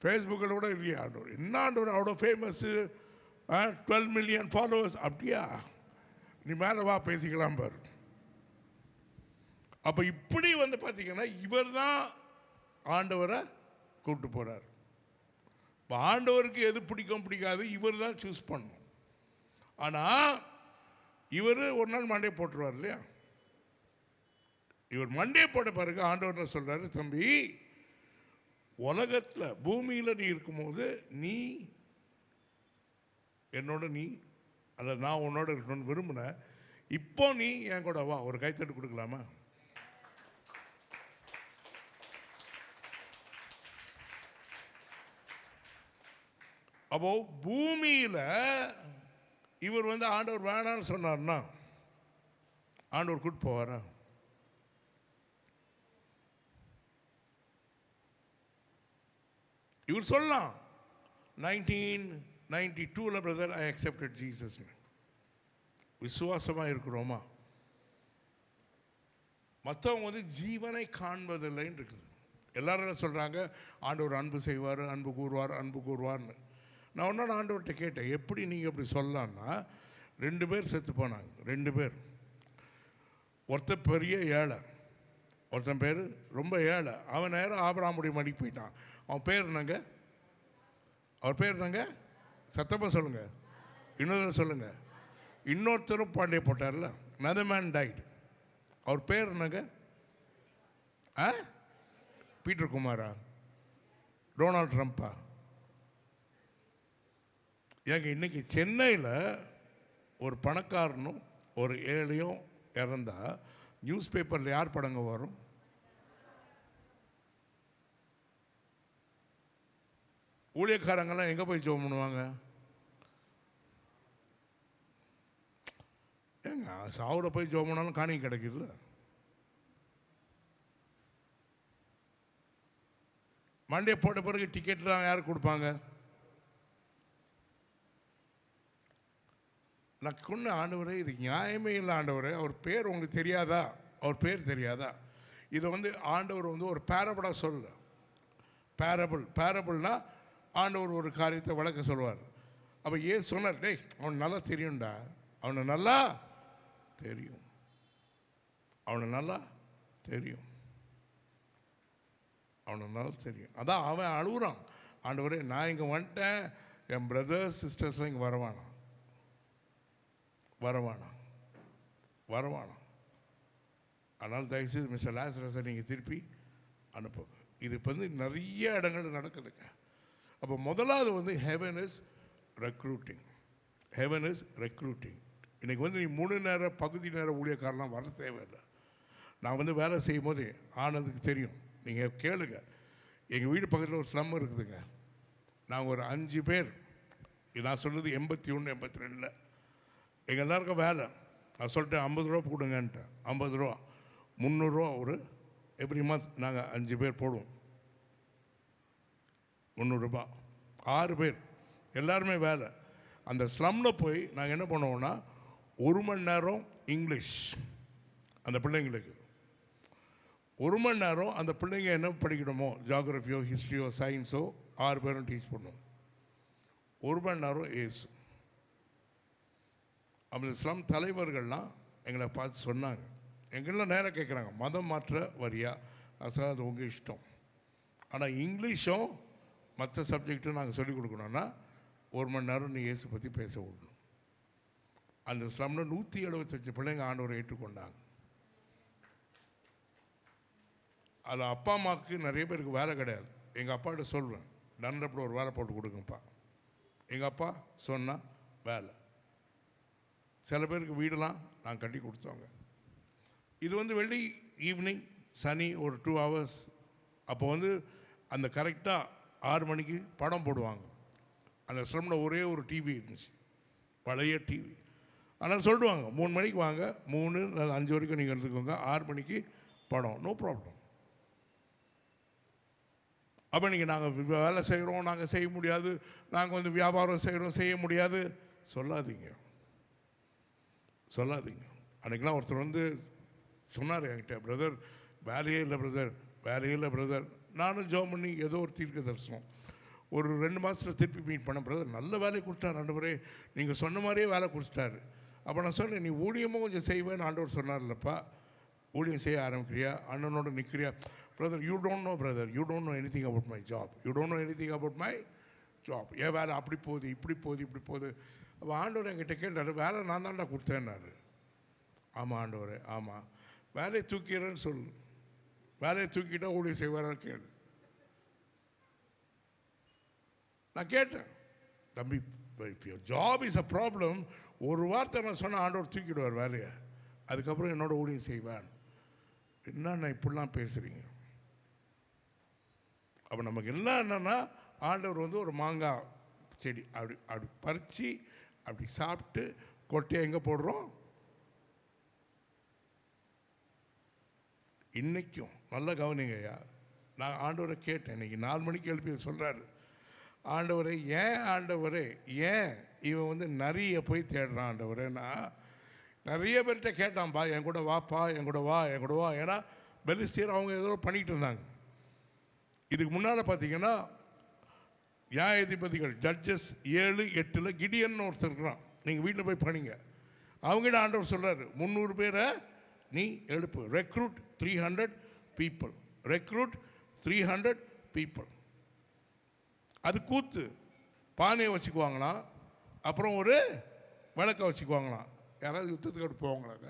ஃபேஸ்புக்கில் கூட இல்லையா ஆண்டவர்? என்ன ஆண்டவர் அவ்வளோ ஃபேமஸ்ஸு, 12 மில்லியன் ஃபாலோவர்ஸ். அப்படியா? நீ மேலே வா பேசிக்கலாம் பாரு. அப்போ இப்படி வந்து பார்த்தீங்கன்னா இவர் தான் ஆண்டவரை கூப்பிட்டு போகிறார். இப்போ ஆண்டவருக்கு எது பிடிக்கும் பிடிக்காது இவர் தான் சூஸ் பண்ணணும். ஆனால் இவர் ஒரு நாள் மண்டே போட்டுருவார் இல்லையா? இவர் மண்டே போட்ட பிறகு ஆண்டவர் என்ன சொல்கிறாரு? தம்பி, உலகத்தில் பூமியில் நீ இருக்கும்போது நீ என்னோட நீ அல்ல நான் உன்னோட இருக்கணும்னு விரும்பினேன். இப்போ நீ என் கூட வா. ஒரு கைத்தட்டு கொடுக்கலாமா? அப்போ பூமியில் இவர் வந்து ஆண்டவர் வேணான்னு சொன்னார்னா ஆண்டவர் கூட்டு போவாரா? இவர் சொல்லலாம் 1992 பிரதர் ஐ அக்செப்டட் ஜீசஸ். விசுவாசமாக இருக்கிறோமா? மற்றவங்க வந்து ஜீவனை காண்பதில்லைன்னு இருக்குது. எல்லாரும் என்ன சொல்கிறாங்க, ஆண்டவர் அன்பு செய்வார், அன்பு கூறுவார், அன்பு கூறுவார்னு. நான் ஒன்றோட ஆண்டவர்கிட்ட கேட்டேன், எப்படி நீங்கள் அப்படி சொல்லலான்னா, 2 பேர் செத்து போனாங்க. 2 பேர். ஒருத்தன் பெரிய ஏழை, ஒருத்தன் பேர் ரொம்ப ஏழை. அவன் நேரம் ஆபிரகாமுடைய மடிக்கு போயிட்டான். அவன் பேர் என்னங்க? அவர் பேர் என்னங்க? சத்தமாக சொல்லுங்கள், இன்னொரு சொல்லுங்கள். இன்னொருத்தரும் பாண்டிய போட்டார்ல, another man died. அவர் பேர் என்னங்க? பீட்டர் குமாரா? டொனால்ட் ட்ரம்ப்பா? ஏங்க இன்னைக்கு சென்னையில் ஒரு பணக்காரனும் ஒரு ஏழையும் இறந்தா நியூஸ் பேப்பரில் யார் படங்க வரும்? ஊழியக்காரங்கெல்லாம் எங்கே போய் ஜெபம் பண்ணுவாங்க? ஏங்க சாவுல போய் ஜெபம் பண்ணாலும் காணி கிடைக்குதுல்ல. மண்டே போட்ட பிறகு டிக்கெட்லாம் யாருக்கு கொடுப்பாங்க? நான் கொண்டு ஆண்டவரே, இது நியாயமே இல்லை ஆண்டவரே. அவர் பேர் உங்களுக்கு தெரியாதா? அவர் பேர் தெரியாதா? இதை வந்து ஆண்டவர் வந்து ஒரு பேரபிளாக சொல்ல. பேரபிள்னா ஆண்டவர் ஒரு காரியத்தை விளக்க சொல்வார். அப்போ ஏன் சொன்னார், டேய் அவன் நல்லா தெரியும்டா, அவனை நல்லா தெரியும், அவனை நல்லா தெரியும், அவனை நல்லா தெரியும். அதான் அவன் அழுகுறான், ஆண்டவரே நான் இங்கே வந்துட்டேன், என் பிரதர்ஸ் சிஸ்டர்ஸ்லாம் இங்கே வரவானா, வரவானா, வரவானா. அதனால் தயவுசெய்து மிஸ்டர் லாசரஸை நீங்கள் திருப்பி அனுப்புங்க. இது இப்போ வந்து நிறைய இடங்கள் நடக்குதுங்க. அப்போ முதலாவது வந்து heaven is recruiting. Heaven is recruiting. இன்றைக்கி வந்து நீ 3 நேர பகுதி நேர ஊழியக்காரெலாம் வர தேவையில்லை. நான் வந்து வேலை செய்யும் போது ஆனதுக்கு தெரியும். நீங்கள் கேளுங்க, எங்கள் வீடு பக்கத்தில் ஒரு ஸ்லம் இருக்குதுங்க. நாங்கள் ஒரு 5 பேர், நான் சொல்கிறது 81 82, எங்கள் எல்லாருக்கும் வேலை. நான் சொல்லிட்டேன் 50 ரூபா கொடுங்கன்ட்டேன். 50 ரூபா 300 ரூபா ஒரு எவ்ரி மந்த் நாங்கள் 5 பேர் போடுவோம். 300 ரூபா 6 பேர் எல்லாருமே வேலை. அந்த ஸ்லம்மில் போய் நாங்கள் என்ன பண்ணுவோன்னா 1 மணி நேரம் இங்கிலீஷ் அந்த பிள்ளைங்களுக்கு, 1 மணி நேரம் அந்த பிள்ளைங்க என்ன படிக்கணுமோ, ஜியாகிரஃபியோ ஹிஸ்ட்ரியோ சயின்ஸோ 6 பேரும் டீச் பண்ணுவோம். 1 மணி நேரம் ஏசு. அந்த ஸ்லம் தலைவர்கள்லாம் எங்களை பார்த்து சொன்னாங்க, எங்கெல்லாம் நேராக கேட்குறாங்க, மதம் மாற்ற வரியா? சார் அது உங்கள் இஷ்டம், ஆனால் இங்கிலீஷும் மற்ற சப்ஜெக்டும் நாங்கள் சொல்லிக் கொடுக்கணுன்னா 1 மணி நேரம் நீ இயேசு பற்றி பேச விடணும். அந்த ஸ்லம்மில் 175 பிள்ளைங்க ஆண்டவரை ஏற்றுக்கொண்டாங்க. அதில் அப்பா அம்மாவுக்கு நிறைய பேருக்கு வேலை கிடையாது. எங்கள் அப்பாட்ட சொல்வேன், நன்றப்பட ஒரு வேலை போட்டு கொடுங்கப்பா. எங்கள் அப்பா சொன்னால் வேலை. சில பேருக்கு வீடெல்லாம் நாங்கள் கட்டி கொடுத்தோங்க. இது வந்து வெள்ளி ஈவினிங் சனி ஒரு 2 ஹவர்ஸ். அப்போ வந்து அந்த கரெக்டாக 6 மணிக்கு படம் போடுவாங்க. அந்த ஸ்லம்மில் ஒரே ஒரு டிவி இருந்துச்சு, பழைய டிவி. அதனால் சொல்லிடுவாங்க 3 மணிக்கு வாங்க, 3 இல்லை 5 வரைக்கும் நீங்கள் எடுத்துக்கோங்க, 6 மணிக்கு படம், நோ ப்ராப்ளம். அப்போ நீங்கள் நாங்கள் வேலை செய்கிறோம், நாங்கள் செய்ய முடியாது, நாங்கள் வந்து வியாபாரம் செய்கிறோம் செய்ய முடியாது சொல்லாதீங்க, சொல்லாதீங்க. அன்றைக்கெலாம் ஒருத்தர் வந்து சொன்னார் என்கிட்ட, பிரதர் வேலையே இல்லை பிரதர், வேலையே இல்லை பிரதர். நானும் ஜோம் பண்ணி ஏதோ ஒரு தீர்க்க தரிசனம் ஒரு 2 மாதத்தில் திருப்பி மீட் பண்ண, பிரதர் நல்ல வேலையை கொடுத்தார் ஆண்டவரே, நீங்கள் சொன்ன மாதிரியே வேலை கொடுத்துட்டாரு. அப்போ நான் சொன்னேன், நீ ஊழியமும் கொஞ்சம் செய்வேன்னு ஆண்டவர் சொன்னார் இல்லைப்பா, ஊழியம் செய்ய ஆரம்பிக்கிறியா, அண்ணனோட நிற்கிறியா? Brother you don't know, brother you don't know anything about my job, you don't know anything about my job. ஏன் வேலை அப்படி போகுது இப்படி போகுது இப்படி போகுது. அப்போ ஆண்டவர் என்கிட்ட கேட்டார், வேலை நான் தான்டா கொடுத்தேன்னாரு. ஆமாம் ஆண்டவரே, ஆமாம். வேலையை தூக்கிறேன்னு சொல்லு, வேலையை தூக்கிட்டா ஊழியம் செய்வாரான்னு கேளு. நான் கேட்டேன், தம்பி if your job is a problem, ஒரு வார்த்தை நான் சொன்ன ஆண்டவர் தூக்கிடுவார் வேலையை, அதுக்கப்புறம் என்னோட ஊழியம் செய்வேன். என்னண்ணா இப்படிலாம் பேசுகிறீங்க? அப்போ நமக்கு எல்லாம் என்னென்னா, ஆண்டவர் வந்து ஒரு மாங்காய் செடி அப்படி அப்படி பறித்து அப்படி சாப்பிட்டு கொட்டையை எங்கே போடுறோம்? இன்றைக்கும் நல்ல கவனிங்க ஐயா. நான் ஆண்டவரை கேட்டேன், இன்றைக்கி 4 மணிக்கு எழுப்பி சொல்கிறாரு, ஆண்டவரே ஏன் ஆண்டவரே ஏன் இவன் வந்து நிறைய போய் தேடுறான் ஆண்டவரேன்னா, நிறைய பேர்கிட்ட கேட்டான்ப்பா, என் கூட வாப்பா, என் கூட வா, என் கூட வா. ஏன்னா பெலிஸ்தியர் அவங்க ஏதோ பண்ணிகிட்டு இருந்தாங்க. இதுக்கு முன்னால் பார்த்தீங்கன்னா நியாயாதிபதிகள் ஜட்ஜஸ் 7:8 கிடியன் ஒருத்தர் இருக்கிறான். நீங்கள் வீட்டில் போய் படிங்க. அவங்ககிட்ட ஆண்டவர் சொல்கிறாரு, 300 பேரை நீ எழுப்பு. Recruit 300 people. Recruit 300 people. அது கூத்து. பானையை வச்சுக்குவாங்களாம், அப்புறம் ஒரு விளக்கை வச்சுக்குவாங்களாம். யாராவது யுத்தத்துக்கு போவாங்களாங்க.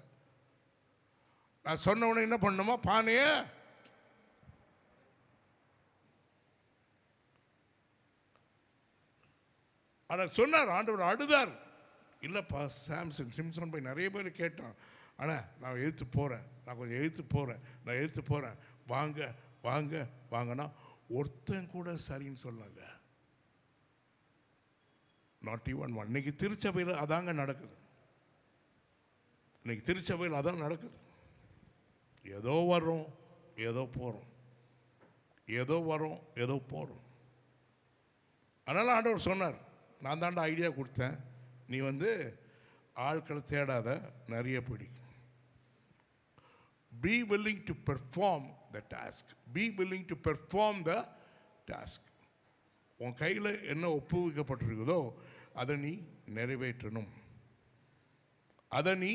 நான் சொன்ன உடனே என்ன பண்ணணுமா, பானையை ஆனால் சொன்னார் ஆண்டவர். அழுதார். இல்லைப்பா சிம்சன் போய் நிறைய பேர் கேட்டான். ஆனால் நான் எழுத்து போகிறேன், நான் கொஞ்சம் எழுத்து போகிறேன், நான் எழுத்து போகிறேன், வாங்க வாங்க வாங்கன்னா ஒருத்தன் கூட சரின்னு சொன்னாங்க. Not even one. இன்னைக்கு திருச்சபையில் அதாங்க நடக்குது. இன்னைக்கு திருச்சபையில் அதான் நடக்குது. ஏதோ வர்றோம், ஏதோ போகிறோம், ஏதோ வரோம், ஏதோ போகிறோம். அதனால் ஆண்டவர் சொன்னார், நான் தாண்டா ஐடியா கொடுத்தேன், நீ ஆட்களை தேடாத, நிறைய பிடி. Be willing to perform the task. Be willing to perform the task. உன் கையில் என்ன ஒப்புவிக்கப்பட்டிருக்குதோ அதை நீ நிறைவேற்றணும். அதை நீ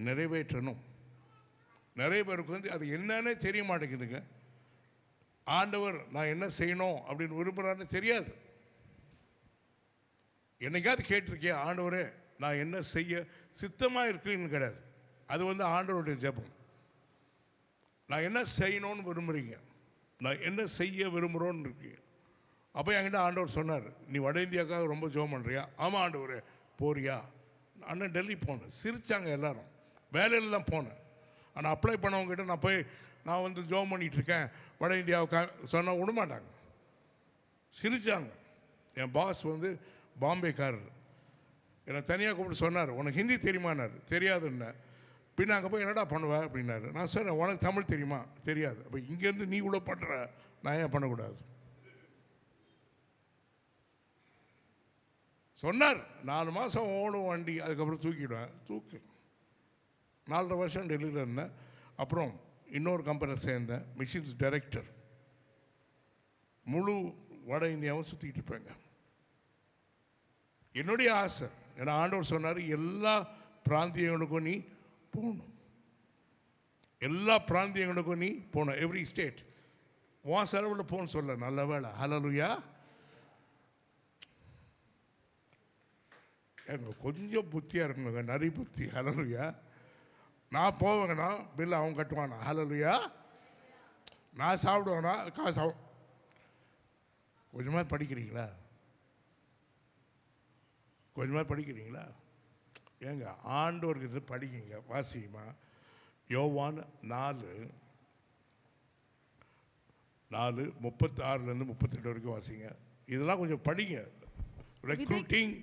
நிறைவேற்றணும். நிறைய பேருக்கு அது என்னன்னே தெரிய மாட்டேங்குதுங்க. ஆண்டவர் நான் என்ன செய்யணும் அப்படின்னு விரும்புகிறான்னு தெரியாது. என்னைக்காவது கேட்டிருக்கேன், ஆண்டவரே நான் என்ன செய்ய சித்தமாக இருக்கிறேன்னு கிடையாது. அது ஆண்டவருடைய ஜெபம். நான் என்ன செய்யணும்னு விரும்புகிறீங்க, நான் என்ன செய்ய விரும்புகிறோன்னு இருக்கீங்க. அப்போ என்கிட்ட ஆண்டவர் சொன்னார், நீ வட இந்தியாவுக்காக ரொம்ப ஜெபம் பண்ணுறியா? ஆமாம் ஆண்டவரே. போறியா? அண்ணன் டெல்லி போனேன். சிரித்தாங்க எல்லாரும். வேலையில் தான் போனேன். ஆனால் அப்ளை பண்ணவங்ககிட்ட நான் ஜெபம் பண்ணிகிட்ருக்கேன் வட இந்தியாவுக்காக சொன்னால் விடமாட்டாங்க. சிரித்தாங்க. என் பாஸ் பாம்பேக்காரர். என்னை தனியாக கூப்பிட்டு சொன்னார், உனக்கு ஹிந்தி தெரியுமானார். தெரியாதுன்னு. பின்ன அங்கே போய் என்னடா பண்ணுவேன் அப்படின்னாரு. நான் சொன்னேன், உனக்கு தமிழ் தெரியுமா? தெரியாது. அப்போ இங்கேருந்து நீ கூட பண்ணுற, நான் ஏன் பண்ணக்கூடாது சொன்னார். 4 மாதம் ஓடும் வண்டி, அதுக்கப்புறம் தூக்கிடுவேன். 4.5 வருஷம் டெல்லியில் இருந்தேன். அப்புறம் இன்னொரு கம்பெனியில் சேர்ந்தேன், மிஷின்ஸ் டைரக்டர். முழு வட இந்தியாவும் சுற்றிக்கிட்டு இருப்பேங்க. என்னுடைய ஆசை, ஏன்னா ஆண்டவர் சொன்னார், எல்லா பிராந்தியங்களுக்கும் நீ போகணும், எல்லா பிராந்தியங்களுக்கும் நீ போகணும். எவ்ரி ஸ்டேட் உன் செலவில் போகணும்னு சொல்ல. நல்ல வேலை. ஹல்லேலூயா. எங்க கொஞ்சம் புத்தியாக இருக்கணுங்க, நிறைய புத்தி. ஹல்லேலூயா. நான் போவேங்கண்ணா பில்லு அவன் கட்டுவானா? ஹல்லேலூயா. நான் சாப்பிடுவேண்ணா காசு அவன். கொஞ்சமாக படிக்கிறீங்களா? கொஞ்சமாக படிக்கிறீங்களா? ஏங்க ஆண்டவருக்கு படிக்கிங்க, வாசிமா. யோவான் 4:36 வரைக்கும் வாசிங்க. இதெல்லாம் கொஞ்சம் படிங்க. ரெக்ரூட்டிங்.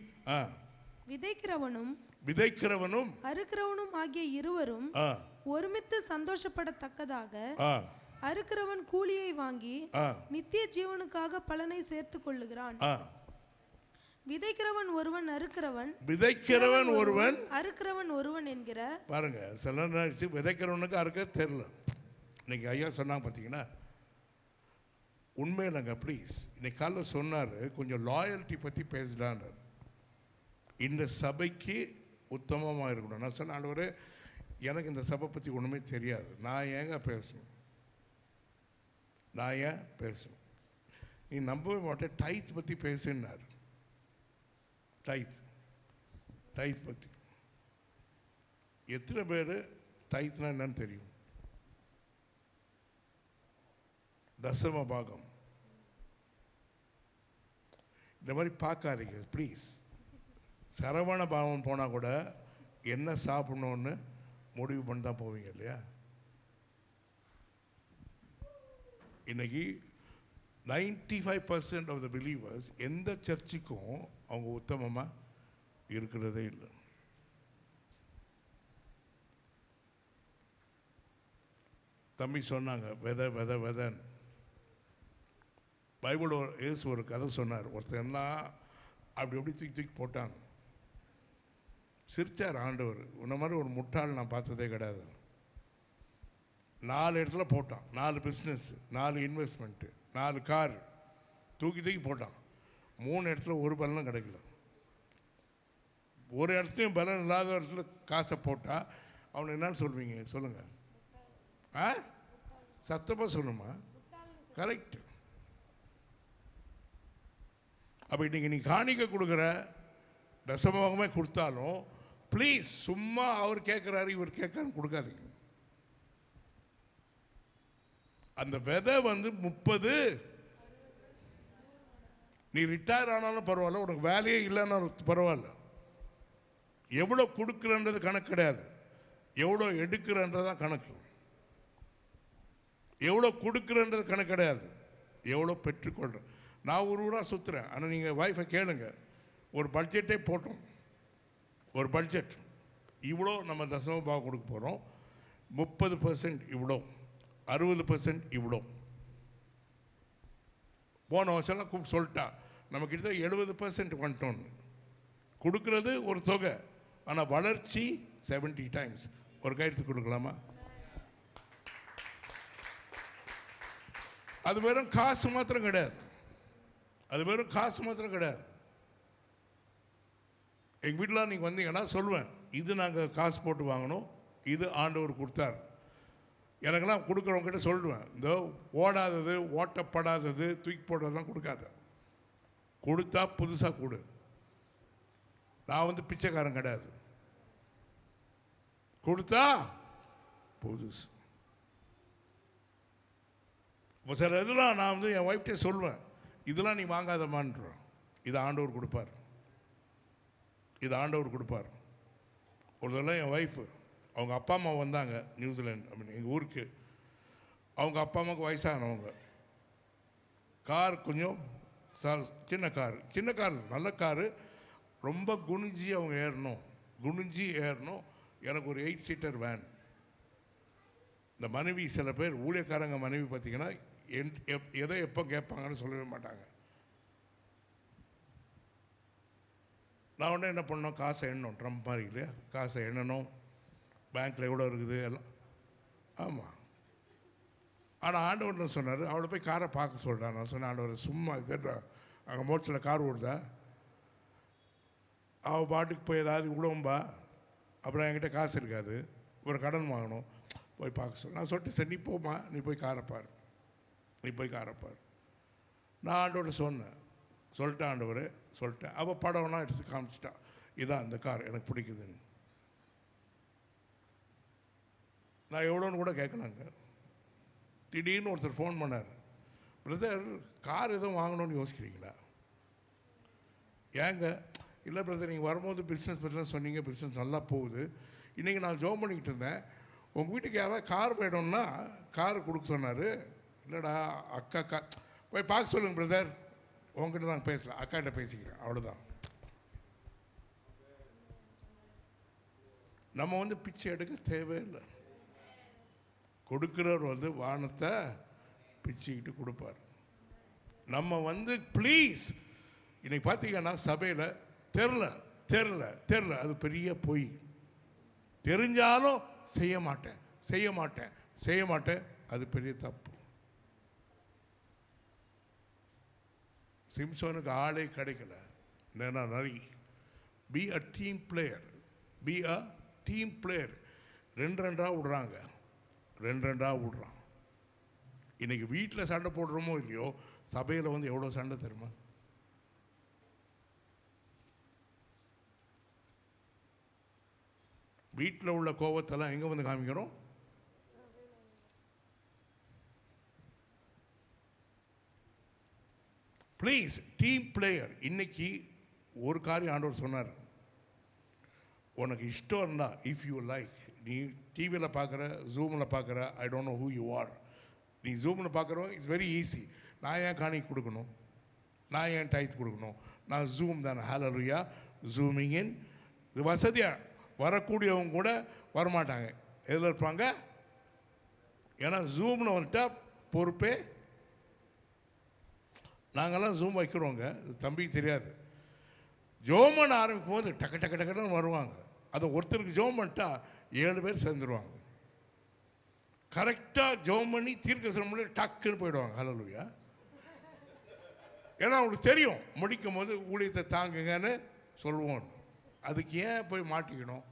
விதைக்கிறவனும் அறுக்கிறவனும் ஆகிய இருவரும் ஒருமித்து சந்தோஷப்படத்தக்கதாக அறுக்கிறவன் கூலியை வாங்கி நித்திய ஜீவனுக்காக பலனை சேர்த்துக் கொள்ளுகிறான். விதைக்கிறவன் ஒருவன், அறுக்கிறவன் ஒருவன் என்கிற பாருங்க. சில நேரம் விதைக்கிறவனுக்கு அறுக்க தெரியல. இன்னைக்கு ஐயா சொன்னாங்க பார்த்தீங்கன்னா, உண்மையிலங்க. ப்ளீஸ், இன்னைக்கு காலைல சொன்னார், கொஞ்சம் லாயல்ட்டி பற்றி பேசலான்னார். இந்த சபைக்கு உத்தமமாக இருக்கணும். நான் சொன்ன, ஆண்டவரே எனக்கு இந்த சபை பற்றி ஒன்றுமே தெரியாது, நான் ஏங்க பேசணும், நான் ஏன் பேசணும்? நீ நம்பவே மாட்டேன், டைத் பற்றி பேசுனார். டைத் பற்றி எத்தனை பேர் டைத்னா என்னன்னு தெரியும்? தசம பாகம். இந்த மாதிரி பார்க்காதீங்க ப்ளீஸ். சரவண பாவம் போனால் கூட என்ன சாப்பிடணும்னு முடிவு பண்ணி தான் போவீங்க இல்லையா? இன்னைக்கு 95% ஆஃப் த பிலீவர்ஸ் எந்த சர்ச்சுக்கும் அவங்க உத்தமமாக இருக்கிறதே இல்லை. தம்பி சொன்னாங்க, விதன் பைபிள் ஏசு ஒரு கதை சொன்னார். ஒருத்தர்லாம் அப்படி தூக்கி போட்டாங்க. சிரிச்சார் ஆண்டவர். உன்ன மாதிரி ஒரு முட்டாள் நான் பார்த்ததே கிடையாது. 4 இடத்துல போட்டான், 4 பிஸ்னஸ், 4 இன்வெஸ்ட்மெண்ட்டு, 4 கார் தூக்கி போட்டான். 3 இடத்துல ஒரு பலனும் கிடைக்கல. ஒரு இடத்துலையும் பலன் இல்லாத இடத்துல காசை போட்டால் அவனை என்னன்னு சொல்வீங்க சொல்லுங்கள்? சத்தமாக சொல்லுமா? கரெக்ட். அப்போ இன்றைக்கி நீ காணிக்க கொடுக்குற தசமபாகமே கொடுத்தாலும் ப்ளீஸ் சும்மா அவர் கேட்குறாரு இவர் கேட்குறான்னு கொடுக்காதீங்க. அந்த விதை 30, நீ ரிட்டையர் ஆனாலும் பரவாயில்ல, உனக்கு வேலையே இல்லைன்னாலும் பரவாயில்ல. எவ்வளோ கொடுக்குறன்றது கணக்கு கிடையாது, எவ்வளோ எடுக்கிறன்றதான் கணக்கு. எவ்வளோ கொடுக்குறன்றது கணக்கு கிடையாது, எவ்வளோ பெற்றுக்கொள்கிறேன். நான் ஒரு ஊராக சுற்றுறேன். ஆனால் நீங்கள் வைஃபை கேளுங்க, ஒரு பட்ஜெட்டே போட்டோம். ஒரு பட்ஜெட் இவ்வளோ நம்ம தசமபாகம் கொடுக்க போகிறோம். 30% இவ்வளோ, 60% இவ்வளோ. போன வருஷம்லாம் கூப்பிட்டு சொல்லிட்டா நம்ம கிட்டத்தட்ட 70% வந்துட்டோன்னு. கொடுக்கறது ஒரு தொகை, ஆனால் வளர்ச்சி 70 டைம்ஸ். ஒரு கையெழுத்து கொடுக்கலாமா? அது வெறும் காசு மாத்திரம் கிடையாது, அது வெறும் காசு மாத்திரம் கிடையாது. எங்கள் வீட்டில் நீங்கள் வந்தீங்கன்னா சொல்லுவேன், இது நாங்கள் காசு போட்டு வாங்கணும், இது ஆண்டவர் கொடுத்தார். எனக்கெல்லாம் கொடுக்குறவங்ககிட்ட சொல்லுவேன், இந்த ஓடாதது ஓட்டப்படாதது தூக்கி போடுறதெல்லாம் கொடுக்காத, கொடுத்தா புதுசாக கொடு. நான் பிச்சைக்காரன் கிடையாது, கொடுத்தா புதுசு. இப்போ சில இதெல்லாம் நான் என் ஒய்ஃப்டே சொல்லுவேன், இதெல்லாம் நீ வாங்காதமான்றோம், இது ஆண்டவர் கொடுப்பார், இது ஆண்டவர் கொடுப்பார். ஒரு தடவை என் ஒய்ஃபு அவங்க அப்பா அம்மா வந்தாங்க நியூசிலாந்து அப்படின்னு எங்கள் ஊருக்கு. அவங்க அப்பா அம்மாவுக்கு வயசானவங்க. கார் கொஞ்சம் சின்ன கார் நல்ல காரு, ரொம்ப குனிஞ்சி அவங்க ஏறணும். எனக்கு ஒரு 8 சீட்டர் வேன். இந்த மனைவி, சில பேர் ஊழியக்காரங்க மனைவி பார்த்தீங்கன்னா எதை எப்போ கேட்பாங்கன்னு சொல்லவே மாட்டாங்க. நான் உடனே என்ன பண்ணோம், காசை எண்ணணும். ட்ரம்ப் மாதிரி இல்லையா, காசை எண்ணணும், பேங்க்கில் எவ்வளோ இருக்குது எல்லாம். ஆமாம். ஆனால் ஆண்டவர் சொன்னார், அவளை போய் காரை பார்க்க சொல்கிறான். நான் சொன்னேன், ஆண்டவர் சும்மா இது அங்கே மோட்சில் கார் ஓடுதா, அவள் பாட்டுக்கு போய் ஏதாவது விடுவோம்பா, அப்புறம் என்கிட்ட காசு இருக்காது, ஒரு கடன் வாங்கணும், போய் பார்க்க சொல்ல. நான் சொல்லிட்டு, சரி நீ போமா, நீ போய் காரை பாரு. நான் ஆண்டவர்கிட்ட சொல்லிட்டேன் ஆண்டவர் சொல்லிட்டேன். அவள் படம்னா எடுத்து காமிச்சிட்டா, இதான் அந்த கார் எனக்கு பிடிக்குதுன்னு. நான் எவ்வளோன்னு கூட கேட்கலாங்க. திடீர்னு ஒருத்தர் ஃபோன் பண்ணார், பிரதர் கார் எதுவும் வாங்கணும்னு யோசிக்கிறீங்களா? ஏங்க? இல்லை பிரதர், நீங்கள் வரும்போது பிஸ்னஸ் சொன்னீங்க, பிஸ்னஸ் நல்லா போகுது. இன்றைக்கி நான் ஜோம் பண்ணிக்கிட்டு இருந்தேன், உங்கள் வீட்டுக்கு யாராவது கார் வேணும்னா கார் கொடுக்க சொன்னார். இல்லைடா அக்கா போய் பார்க்க சொல்லுங்கள் பிரதர், உங்ககிட்ட நான் பேசலாம், அக்காட்ட பேசிக்கிறேன், அவ்வளோதான். நம்ம பிச்சை எடுக்க தேவையில்லை. கொடுக்குறவர் வானத்தை பிச்சுக்கிட்டு கொடுப்பார். நம்ம ப்ளீஸ், இன்னைக்கு பார்த்தீங்கன்னா சபையில் தெரில அது பெரிய பொய். தெரிஞ்சாலும் செய்ய மாட்டேன் அது பெரிய தப்பு. சிம்சோனுக்கு ஆளே கிடைக்கல, நரி. Be a team player. 2 விடுறாங்க, 2 விடுறான். இன்னைக்கு வீட்டில் சண்டை போடுறோமோ இல்லையோ, சபையில் எவ்வளோ சண்டை தெரியுமா? வீட்டில் உள்ள கோபத்தெல்லாம் எங்கே காமிக்கிறோம்? Please, team player. இன்னைக்கு ஒரு காரியம் ஆண்டவர் சொன்னார், உனக்கு இஷ்டம் இருந்தா, இஃப் யூ லைக், நீ டிவியில் பார்க்குற, ஜூமில் பார்க்குற, ஐ don't know who you R. நீ ஜூமில் பார்க்குறோம், இட்ஸ் வெரி ஈஸி. நான் ஏன் காணிக்கு கொடுக்கணும், நான் ஏன் டைத் கொடுக்கணும்? நான் ஜூம் தானே, ஹல்லேலூயா, ஜூமிங் இன். இது வசதியாக வரக்கூடியவங்க கூட வரமாட்டாங்க. எதில் இருப்பாங்க? ஏன்னா ஜூமில் வந்துட்டால் பொறுப்பே. நாங்கள்லாம் ஜூம் வைக்கிறோங்க, தம்பிக்கு தெரியாது. ஜோமன் ஆரம்பிக்கும் போது டக்கு வருவாங்க. அதை ஒருத்தருக்கு ஜெபம் பண்ணிட்டா 7 பேர் சேர்ந்துருவாங்க. கரெக்டாக ஜெபம் பண்ணி தீர்க்கதரிசனம் பண்ணி டக்குன்னு போயிடுவாங்க. ஹல்லேலூயா. ஏன்னா அவங்களுக்கு தெரியும் முடிக்கும் போது ஊழியத்தை தாங்குங்கன்னு சொல்லுவோம். அதுக்கு ஏன் போய் மாட்டிக்கணும்?